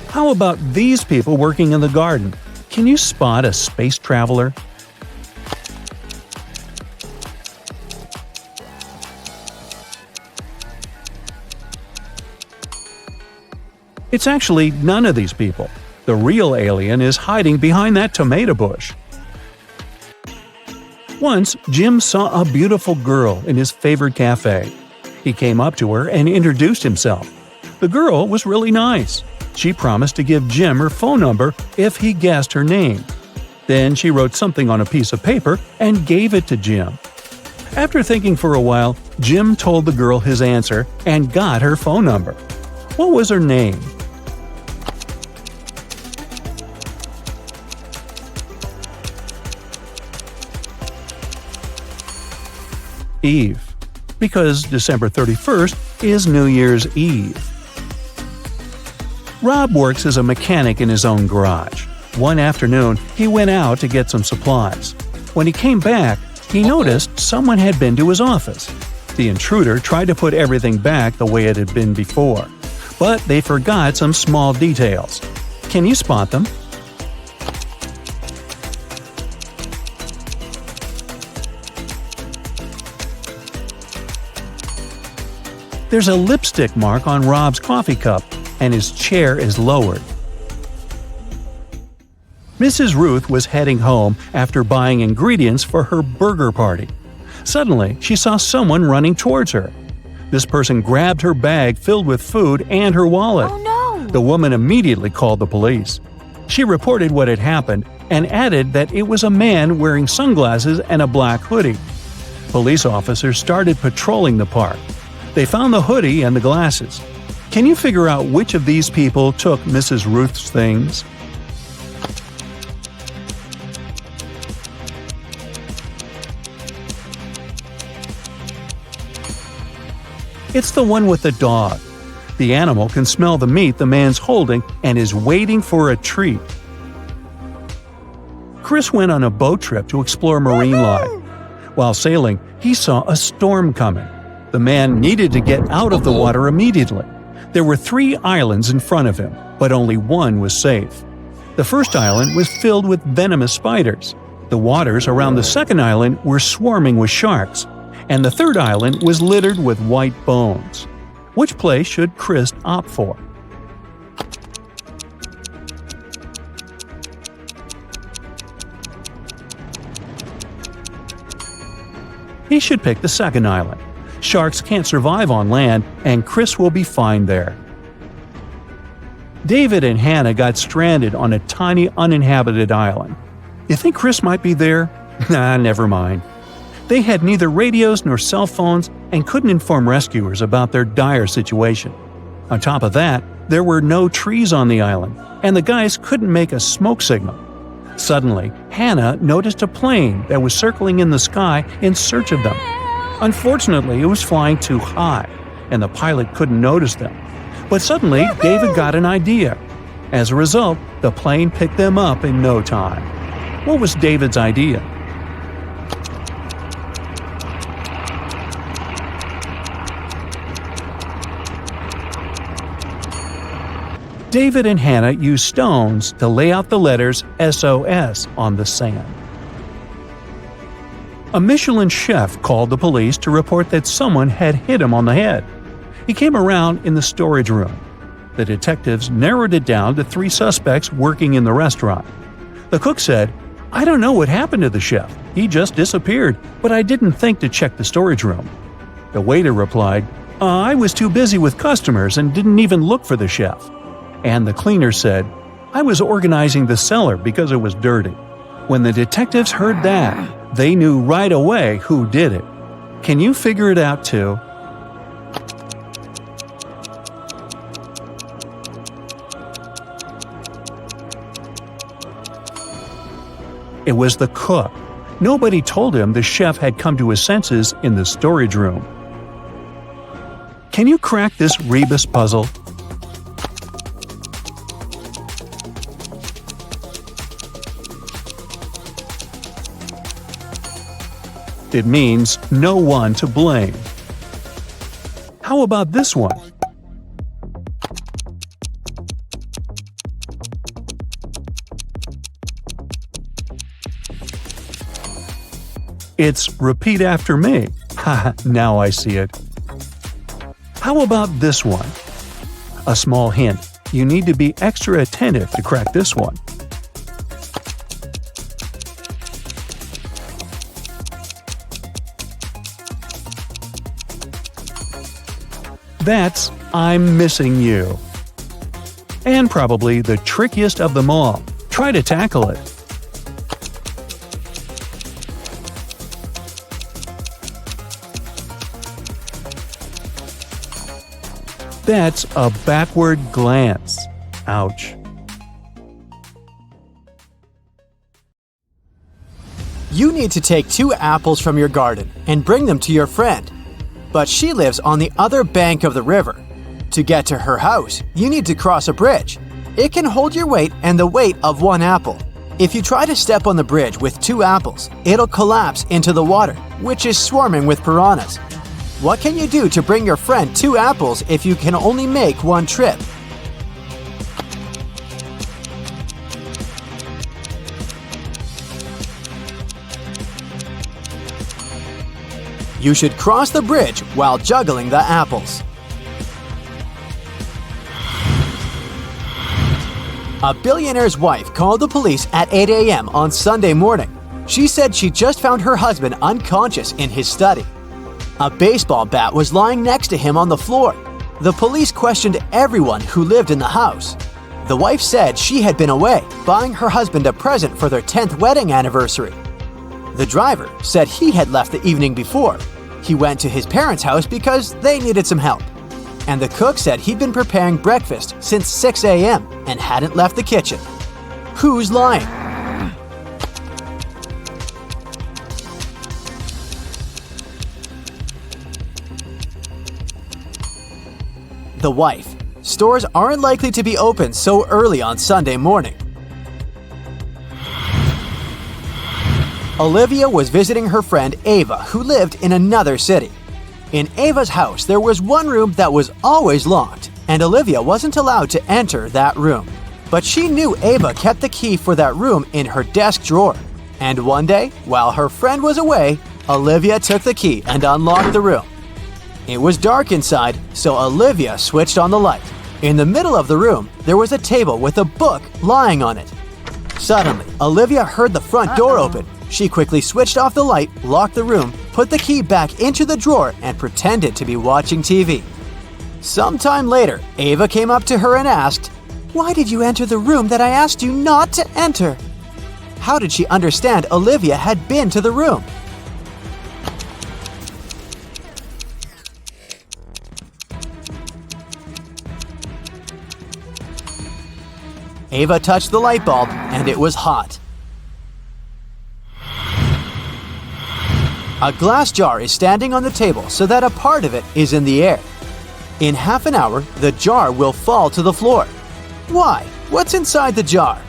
How about these people working in the garden? Can you spot a space traveler? It's actually none of these people. The real alien is hiding behind that tomato bush. Once, Jim saw a beautiful girl in his favorite cafe. He came up to her and introduced himself. The girl was really nice. She promised to give Jim her phone number if he guessed her name. Then she wrote something on a piece of paper and gave it to Jim. After thinking for a while, Jim told the girl his answer and got her phone number. What was her name? Eve, because December 31st is New Year's Eve. Rob works as a mechanic in his own garage. One afternoon, he went out to get some supplies. When he came back, he noticed someone had been to his office. The intruder tried to put everything back the way it had been before, but they forgot some small details. Can you spot them? There's a lipstick mark on Rob's coffee cup, and his chair is lowered. Mrs. Ruth was heading home after buying ingredients for her burger party. Suddenly, she saw someone running towards her. This person grabbed her bag filled with food and her wallet. Oh no! The woman immediately called the police. She reported what had happened and added that it was a man wearing sunglasses and a black hoodie. Police officers started patrolling the park. They found the hoodie and the glasses. Can you figure out which of these people took Mrs. Ruth's things? It's the one with the dog. The animal can smell the meat the man's holding and is waiting for a treat. Chris went on a boat trip to explore marine life. While sailing, he saw a storm coming. The man needed to get out of the water immediately. There were 3 islands in front of him, but only one was safe. The first island was filled with venomous spiders. The waters around the second island were swarming with sharks. And the third island was littered with white bones. Which place should Chris opt for? He should pick the second island. Sharks can't survive on land, and Chris will be fine there. David and Hannah got stranded on a tiny uninhabited island. You think Chris might be there? Nah, never mind. They had neither radios nor cell phones and couldn't inform rescuers about their dire situation. On top of that, there were no trees on the island, and the guys couldn't make a smoke signal. Suddenly, Hannah noticed a plane that was circling in the sky in search of them. Unfortunately, it was flying too high, and the pilot couldn't notice them. But suddenly, David got an idea. As a result, the plane picked them up in no time. What was David's idea? David and Hannah used stones to lay out the letters SOS on the sand. A Michelin chef called the police to report that someone had hit him on the head. He came around in the storage room. The detectives narrowed it down to 3 suspects working in the restaurant. The cook said, "I don't know what happened to the chef. He just disappeared, but I didn't think to check the storage room." The waiter replied, "I was too busy with customers and didn't even look for the chef." And the cleaner said, "I was organizing the cellar because it was dirty." When the detectives heard that, they knew right away who did it. Can you figure it out too? It was the cook. Nobody told him the chef had come to his senses in the storage room. Can you crack this Rebus puzzle? It means no one to blame. How about this one? It's repeat after me. Haha, now I see it. How about this one? A small hint. You need to be extra attentive to crack this one. That's I'm missing you. And probably the trickiest of them all. Try to tackle it. That's a backward glance. Ouch. You need to take 2 apples from your garden and bring them to your friend. But she lives on the other bank of the river. To get to her house, you need to cross a bridge. It can hold your weight and the weight of 1 apple. If you try to step on the bridge with 2 apples, it'll collapse into the water, which is swarming with piranhas. What can you do to bring your friend 2 apples if you can only make 1 trip? You should cross the bridge while juggling the apples. A billionaire's wife called the police at 8 a.m. on Sunday morning. She said she just found her husband unconscious in his study. A baseball bat was lying next to him on the floor. The police questioned everyone who lived in the house. The wife said she had been away, buying her husband a present for their 10th wedding anniversary. The driver said he had left the evening before. He went to his parents' house because they needed some help. And the cook said he'd been preparing breakfast since 6 a.m. and hadn't left the kitchen. Who's lying? The wife. Stores aren't likely to be open so early on Sunday morning. Olivia was visiting her friend Ava, who lived in another city. In Ava's house, there was one room that was always locked, and Olivia wasn't allowed to enter that room. But she knew Ava kept the key for that room in her desk drawer. And one day, while her friend was away, Olivia took the key and unlocked the room. It was dark inside, so Olivia switched on the light. In the middle of the room, there was a table with a book lying on it. Suddenly, Olivia heard the front door open. She quickly switched off the light, locked the room, put the key back into the drawer, and pretended to be watching TV. Sometime later, Ava came up to her and asked, "Why did you enter the room that I asked you not to enter?" How did she understand Olivia had been to the room? Ava touched the light bulb, and it was hot. A glass jar is standing on the table so that a part of it is in the air. In half an hour, the jar will fall to the floor. Why? What's inside the jar?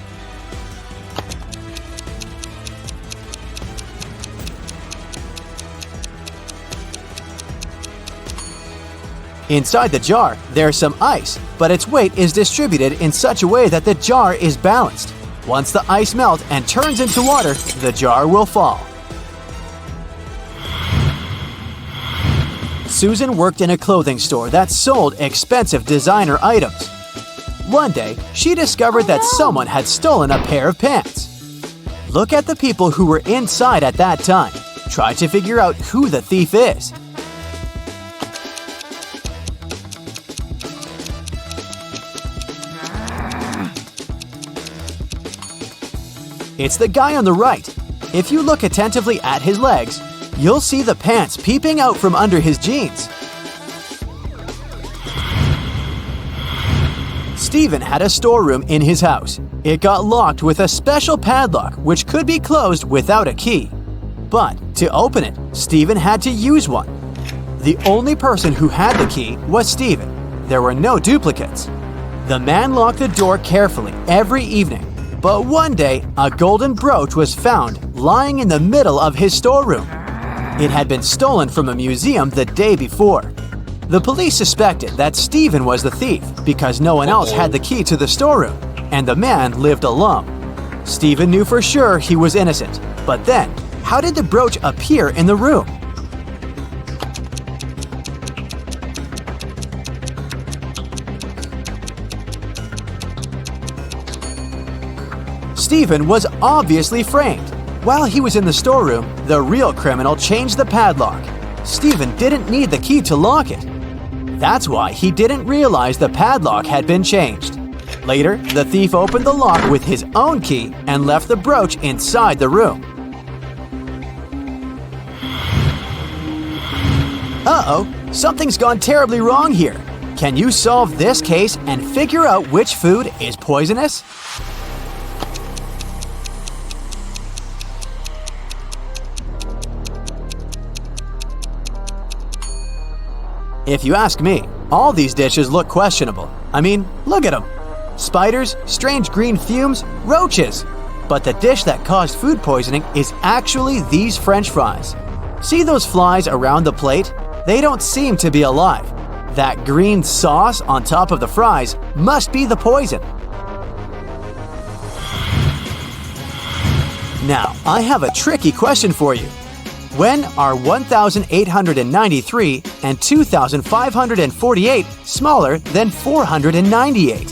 Inside the jar, there's some ice, but its weight is distributed in such a way that the jar is balanced. Once the ice melts and turns into water, the jar will fall. Susan worked in a clothing store that sold expensive designer items. One day, she discovered that someone had stolen a pair of pants. Look at the people who were inside at that time. Try to figure out who the thief is. It's the guy on the right. If you look attentively at his legs, you'll see the pants peeping out from under his jeans. Stephen had a storeroom in his house. It got locked with a special padlock which could be closed without a key. But to open it, Stephen had to use one. The only person who had the key was Stephen. There were no duplicates. The man locked the door carefully every evening. But one day, a golden brooch was found lying in the middle of his storeroom. It had been stolen from a museum the day before. The police suspected that Stephen was the thief because no one else had the key to the storeroom, and the man lived alone. Stephen knew for sure he was innocent, but then, how did the brooch appear in the room? Stephen was obviously framed. While he was in the storeroom, the real criminal changed the padlock. Stephen didn't need the key to lock it. That's why he didn't realize the padlock had been changed. Later, the thief opened the lock with his own key and left the brooch inside the room. Uh-oh, something's gone terribly wrong here. Can you solve this case and figure out which food is poisonous? If you ask me, all these dishes look questionable. I mean, look at them. Spiders, strange green fumes, roaches. But the dish that caused food poisoning is actually these French fries. See those flies around the plate? They don't seem to be alive. That green sauce on top of the fries must be the poison. Now, I have a tricky question for you. When are 1,893 and 2,548 smaller than 498?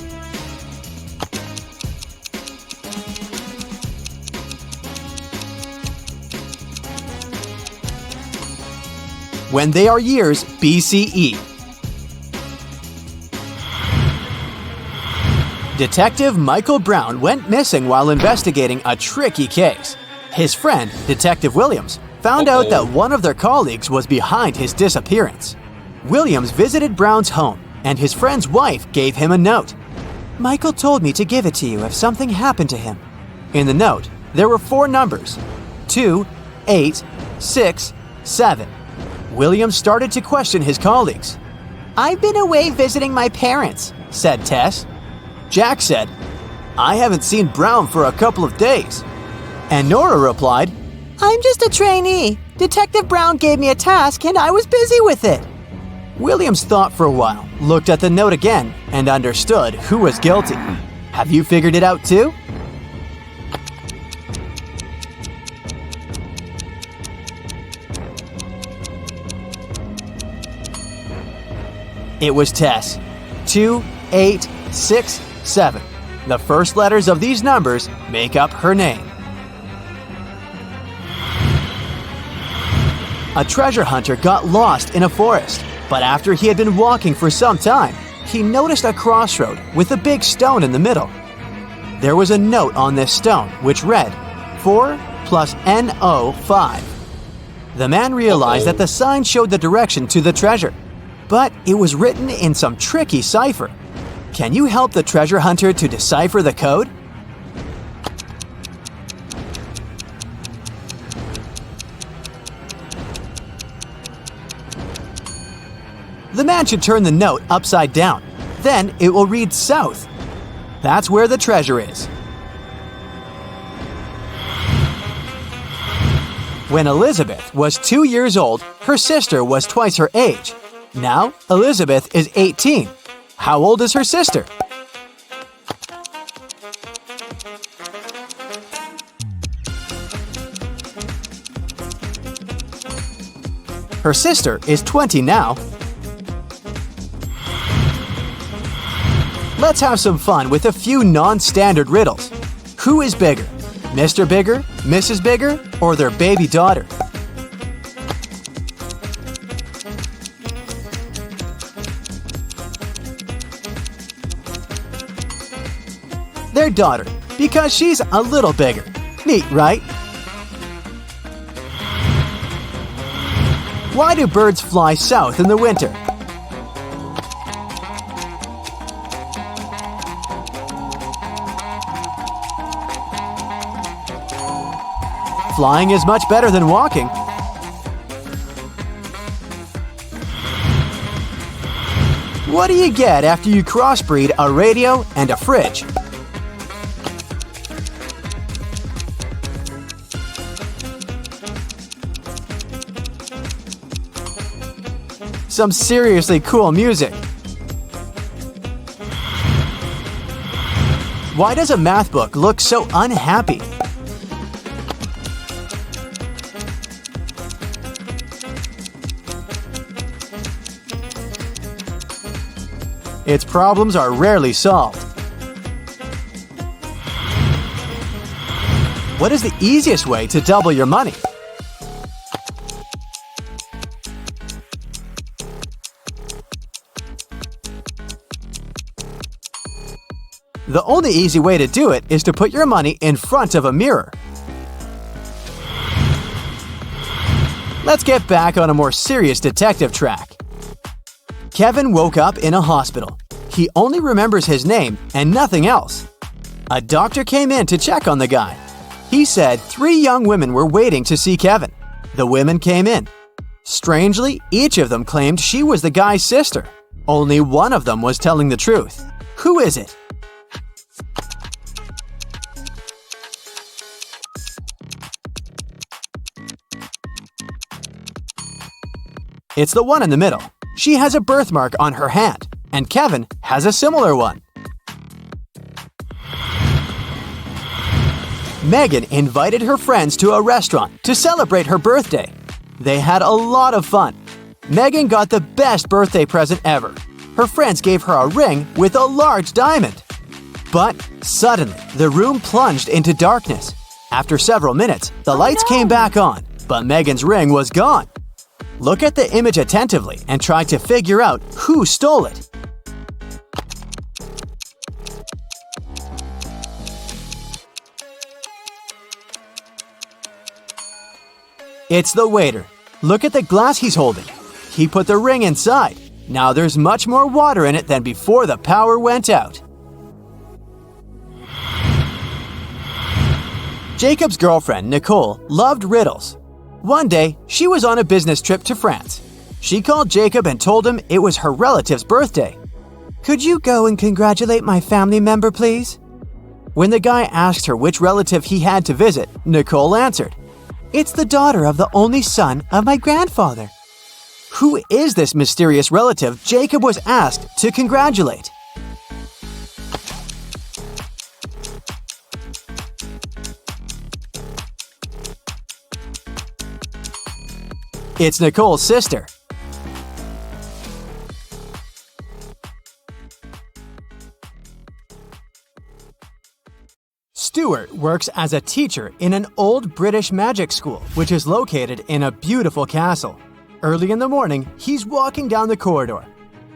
When they are years BCE. Detective Michael Brown went missing while investigating a tricky case. His friend, Detective Williams, found out that one of their colleagues was behind his disappearance. Williams visited Brown's home, and his friend's wife gave him a note. Michael told me to give it to you if something happened to him. In the note, there were 4 numbers: 2, 8, 6, 7. Williams started to question his colleagues. "I've been away visiting my parents," said Tess. Jack said, "I haven't seen Brown for a couple of days." And Nora replied, "I'm just a trainee. Detective Brown gave me a task and I was busy with it." Williams thought for a while, looked at the note again, and understood who was guilty. Have you figured it out too? It was Tess. 2, 8, 6, 7. The first letters of these numbers make up her name. A treasure hunter got lost in a forest, but after he had been walking for some time, he noticed a crossroad with a big stone in the middle. There was a note on this stone which read, 4 + NO 5. The man realized that the sign showed the direction to the treasure, but it was written in some tricky cipher. Can you help the treasure hunter to decipher the code? The man should turn the note upside down. Then it will read south. That's where the treasure is. When Elizabeth was 2 years old, her sister was twice her age. Now, Elizabeth is 18. How old is her sister? Her sister is 20 now. Let's have some fun with a few non-standard riddles. Who is bigger? Mr. Bigger, Mrs. Bigger, or their baby daughter? Their daughter, because she's a little bigger. Neat, right? Why do birds fly south in the winter? Flying is much better than walking. What do you get after you crossbreed a radio and a fridge? Some seriously cool music. Why does a math book look so unhappy? Its problems are rarely solved. What is the easiest way to double your money? The only easy way to do it is to put your money in front of a mirror. Let's get back on a more serious detective track. Kevin woke up in a hospital. He only remembers his name and nothing else. A doctor came in to check on the guy. He said 3 young women were waiting to see Kevin. The women came in. Strangely, each of them claimed she was the guy's sister. Only one of them was telling the truth. Who is it? It's the one in the middle. She has a birthmark on her hand, and Kevin has a similar one. Megan invited her friends to a restaurant to celebrate her birthday. They had a lot of fun. Megan got the best birthday present ever. Her friends gave her a ring with a large diamond. But suddenly, the room plunged into darkness. After several minutes, the lights came back on, but Megan's ring was gone. Look at the image attentively and try to figure out who stole it. It's the waiter. Look at the glass he's holding. He put the ring inside. Now there's much more water in it than before the power went out. Jacob's girlfriend, Nicole, loved riddles. One day, she was on a business trip to France. She called Jacob and told him it was her relative's birthday. "Could you go and congratulate my family member, please?" When the guy asked her which relative he had to visit, Nicole answered, "It's the daughter of the only son of my grandfather." Who is this mysterious relative Jacob was asked to congratulate? It's Nicole's sister. Stuart works as a teacher in an old British magic school, which is located in a beautiful castle. Early in the morning, he's walking down the corridor.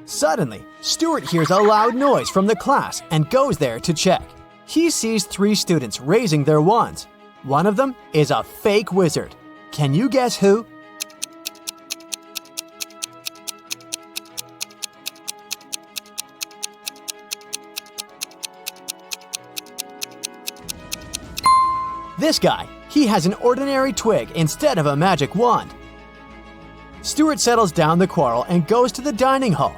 Suddenly, Stuart hears a loud noise from the class and goes there to check. He sees 3 students raising their wands. One of them is a fake wizard. Can you guess who? This guy, he has an ordinary twig instead of a magic wand. Stuart settles down the quarrel and goes to the dining hall.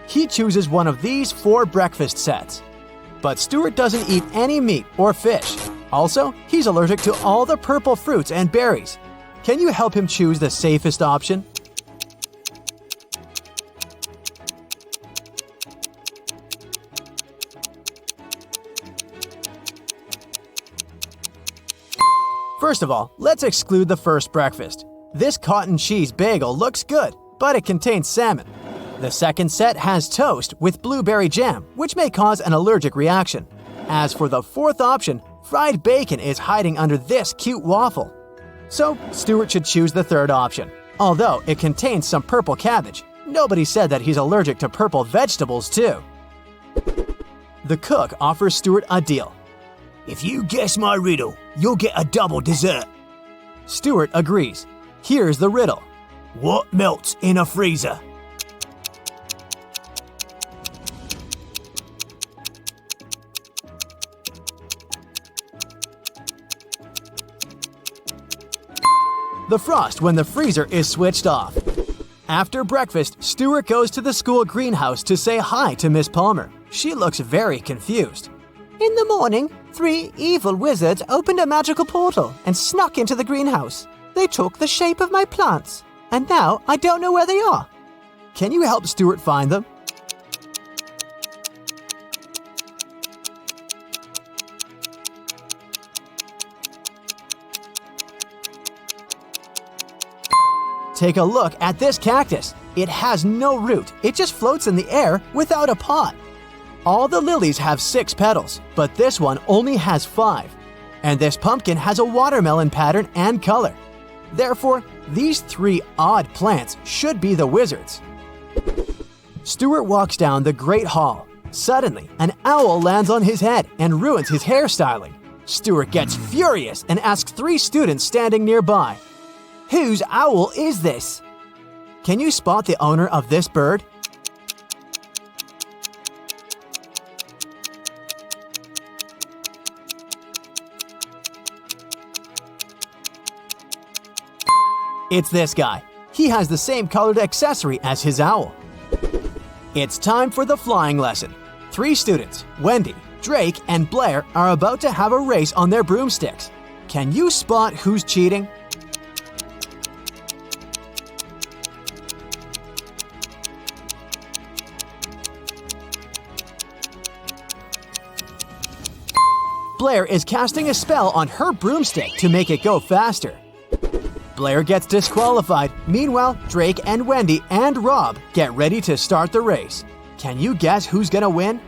He chooses one of these 4 breakfast sets. But Stuart doesn't eat any meat or fish. Also, he's allergic to all the purple fruits and berries. Can you help him choose the safest option? First of all, let's exclude the first breakfast. This cotton cheese bagel looks good, but it contains salmon. The second set has toast with blueberry jam, which may cause an allergic reaction. As for the fourth option, fried bacon is hiding under this cute waffle. So, Stuart should choose the third option. Although it contains some purple cabbage, nobody said that he's allergic to purple vegetables too. The cook offers Stuart a deal. If you guess my riddle, you'll get a double dessert. Stuart agrees. Here's the riddle. What melts in a freezer? The frost when the freezer is switched off. After breakfast, Stuart goes to the school greenhouse to say hi to Miss Palmer. She looks very confused. In the morning, 3 evil wizards opened a magical portal and snuck into the greenhouse. They took the shape of my plants, and now I don't know where they are. Can you help Stuart find them? Take a look at this cactus. It has no root. It just floats in the air without a pot. All the lilies have 6 petals, but this one only has 5. And this pumpkin has a watermelon pattern and color. Therefore, these 3 odd plants should be the wizards. Stuart walks down the Great Hall. Suddenly, an owl lands on his head and ruins his hairstyling. Stuart gets furious and asks 3 students standing nearby, "Whose owl is this?" Can you spot the owner of this bird? It's this guy. He has the same colored accessory as his owl. It's time for the flying lesson. 3 students, Wendy, Drake, and Blair, are about to have a race on their broomsticks. Can you spot who's cheating? Blair is casting a spell on her broomstick to make it go faster. Blair gets disqualified. Meanwhile, Drake and Wendy and Rob get ready to start the race. Can you guess who's gonna win?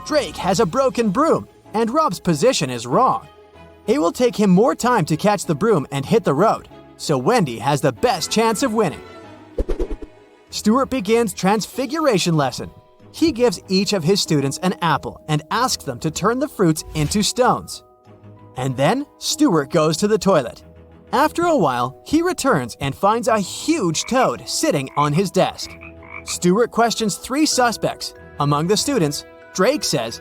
Drake has a broken broom, and Rob's position is wrong. It will take him more time to catch the broom and hit the road, so Wendy has the best chance of winning. Stuart begins Transfiguration lesson. He gives each of his students an apple and asks them to turn the fruits into stones. And then Stuart goes to the toilet. After a while, he returns and finds a huge toad sitting on his desk. Stuart questions 3 suspects. Among the students, Drake says,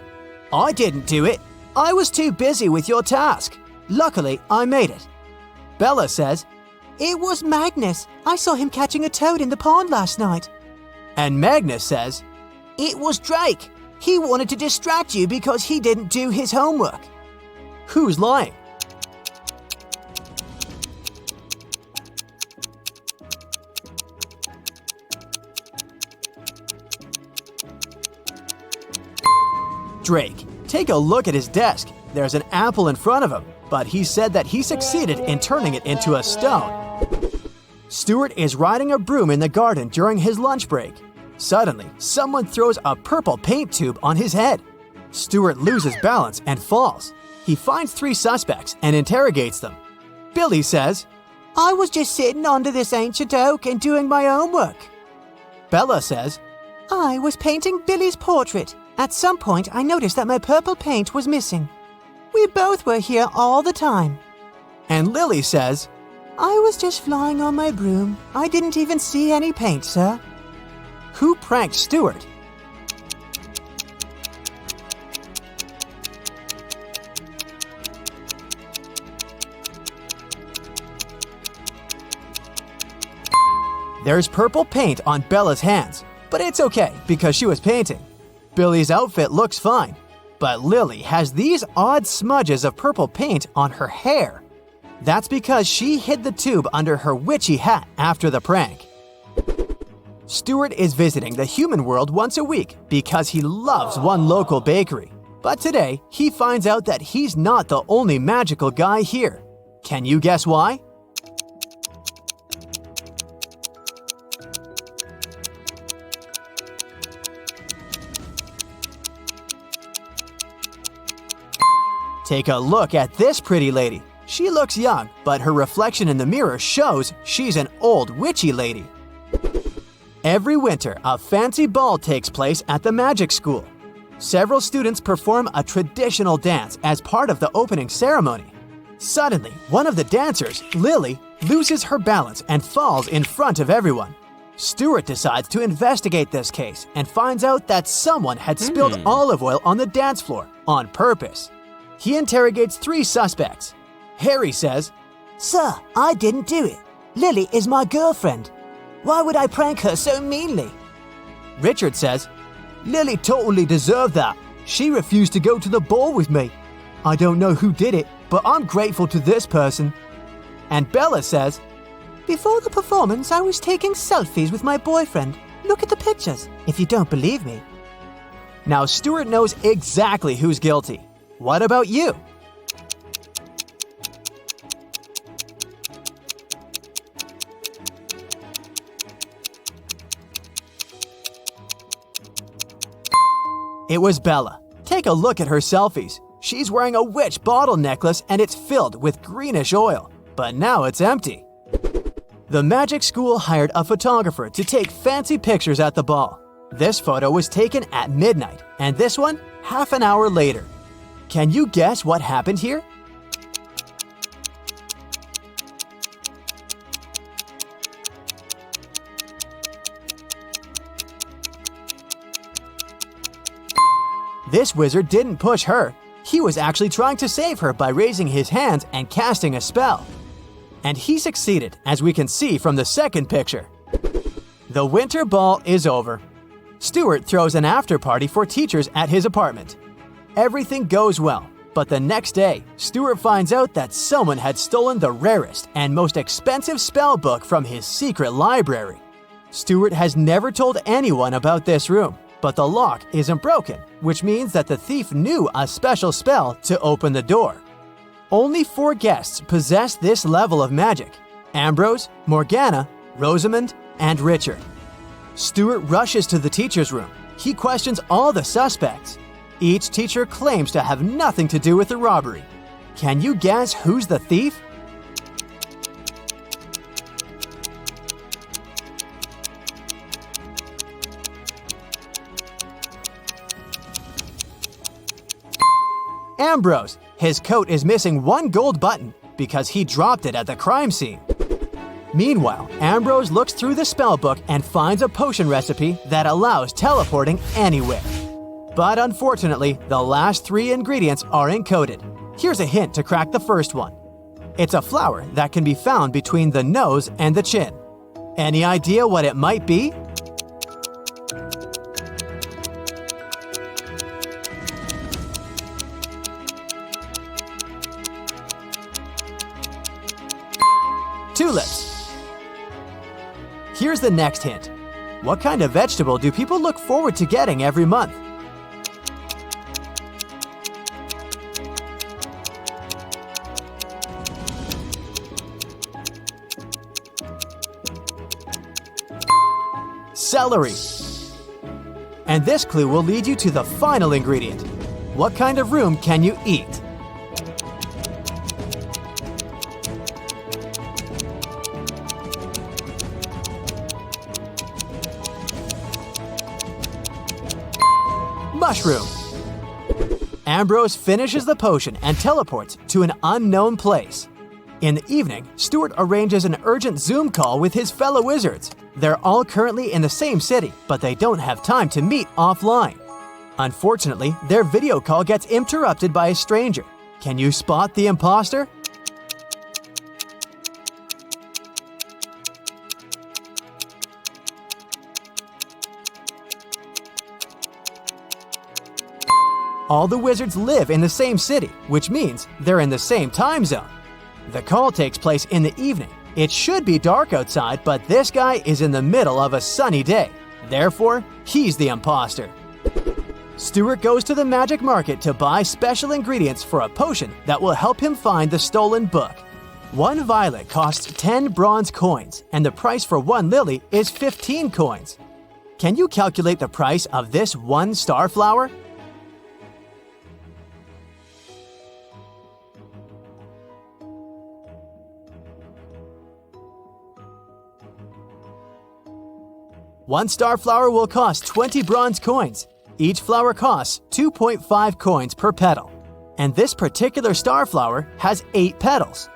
"I didn't do it. I was too busy with your task. Luckily, I made it." Bella says, It was Magnus. I saw him catching a toad in the pond last night. and Magnus says, It was Drake. He wanted to distract you because he didn't do his homework. who's lying? Drake. Take a look at his desk. There's an apple in front of him, but he said that he succeeded in turning it into a stone. Stuart is riding a broom in the garden during his lunch break. Suddenly, someone throws a purple paint tube on his head. Stuart loses balance and falls. He finds 3 suspects and interrogates them. Billy says, I was just sitting under this ancient oak and doing my homework. Bella says, I was painting Billy's portrait. At some point, I noticed that my purple paint was missing. We both were here all the time. and Lily says, I was just flying on my broom. I didn't even see any paint, sir. who pranked Stuart? There's purple paint on Bella's hands, but it's okay because she was painting. Billy's outfit looks fine, but Lily has these odd smudges of purple paint on her hair. That's because she hid the tube under her witchy hat after the prank. Stuart is visiting the human world once a week because he loves one local bakery. But today, he finds out that he's not the only magical guy here. Can you guess why? Take a look at this pretty lady. She looks young, but her reflection in the mirror shows she's an old witchy lady. Every winter, a fancy ball takes place at the magic school. Several students perform a traditional dance as part of the opening ceremony. Suddenly, one of the dancers, Lily, loses her balance and falls in front of everyone. Stuart decides to investigate this case and finds out that someone had spilled olive oil on the dance floor on purpose. He interrogates 3 suspects. Harry says, Sir, I didn't do it. Lily is my girlfriend. Why would I prank her so meanly? Richard says, Lily totally deserved that. She refused to go to the ball with me. I don't know who did it, but I'm grateful to this person. And Bella says, Before the performance, I was taking selfies with my boyfriend. Look at the pictures, if you don't believe me. Now Stuart knows exactly who's guilty. What about you? It was Bella. Take a look at her selfies. She's wearing a witch bottle necklace and it's filled with greenish oil, but now it's empty. The magic school hired a photographer to take fancy pictures at the ball. This photo was taken at midnight, and this one half an hour later. Can you guess what happened here? This wizard didn't push her. He was actually trying to save her by raising his hands and casting a spell. And he succeeded, as we can see from the second picture. The winter ball is over. Stuart throws an after party for teachers at his apartment. Everything goes well, but the next day, Stuart finds out that someone had stolen the rarest and most expensive spell book from his secret library. Stuart has never told anyone about this room, but the lock isn't broken, which means that the thief knew a special spell to open the door. Only 4 guests possess this level of magic: Ambrose, Morgana, Rosamond, and Richard. Stuart rushes to the teacher's room. He questions all the suspects. Each teacher claims to have nothing to do with the robbery. Can you guess who's the thief? Ambrose. His coat is missing 1 gold button because he dropped it at the crime scene. Meanwhile, Ambrose looks through the spellbook and finds a potion recipe that allows teleporting anywhere. But unfortunately, the last 3 ingredients are encoded. Here's a hint to crack the first one. It's a flower that can be found between the nose and the chin. Any idea what it might be? Tulips. Here's the next hint. What kind of vegetable do people look forward to getting every month? Celery. And this clue will lead you to the final ingredient. What kind of room can you eat? Mushroom. Ambrose finishes the potion and teleports to an unknown place. In the evening, Stuart arranges an urgent Zoom call with his fellow wizards. They're all currently in the same city, but they don't have time to meet offline. Unfortunately, their video call gets interrupted by a stranger. Can you spot the imposter? All the wizards live in the same city, which means they're in the same time zone. The call takes place in the evening. It should be dark outside, but this guy is in the middle of a sunny day. Therefore, he's the imposter. Stuart goes to the magic market to buy special ingredients for a potion that will help him find the stolen book. 1 violet costs 10 bronze coins, and the price for 1 lily is 15 coins. Can you calculate the price of this 1 starflower? One starflower will cost 20 bronze coins. Each flower costs 2.5 coins per petal. And this particular starflower has 8 petals.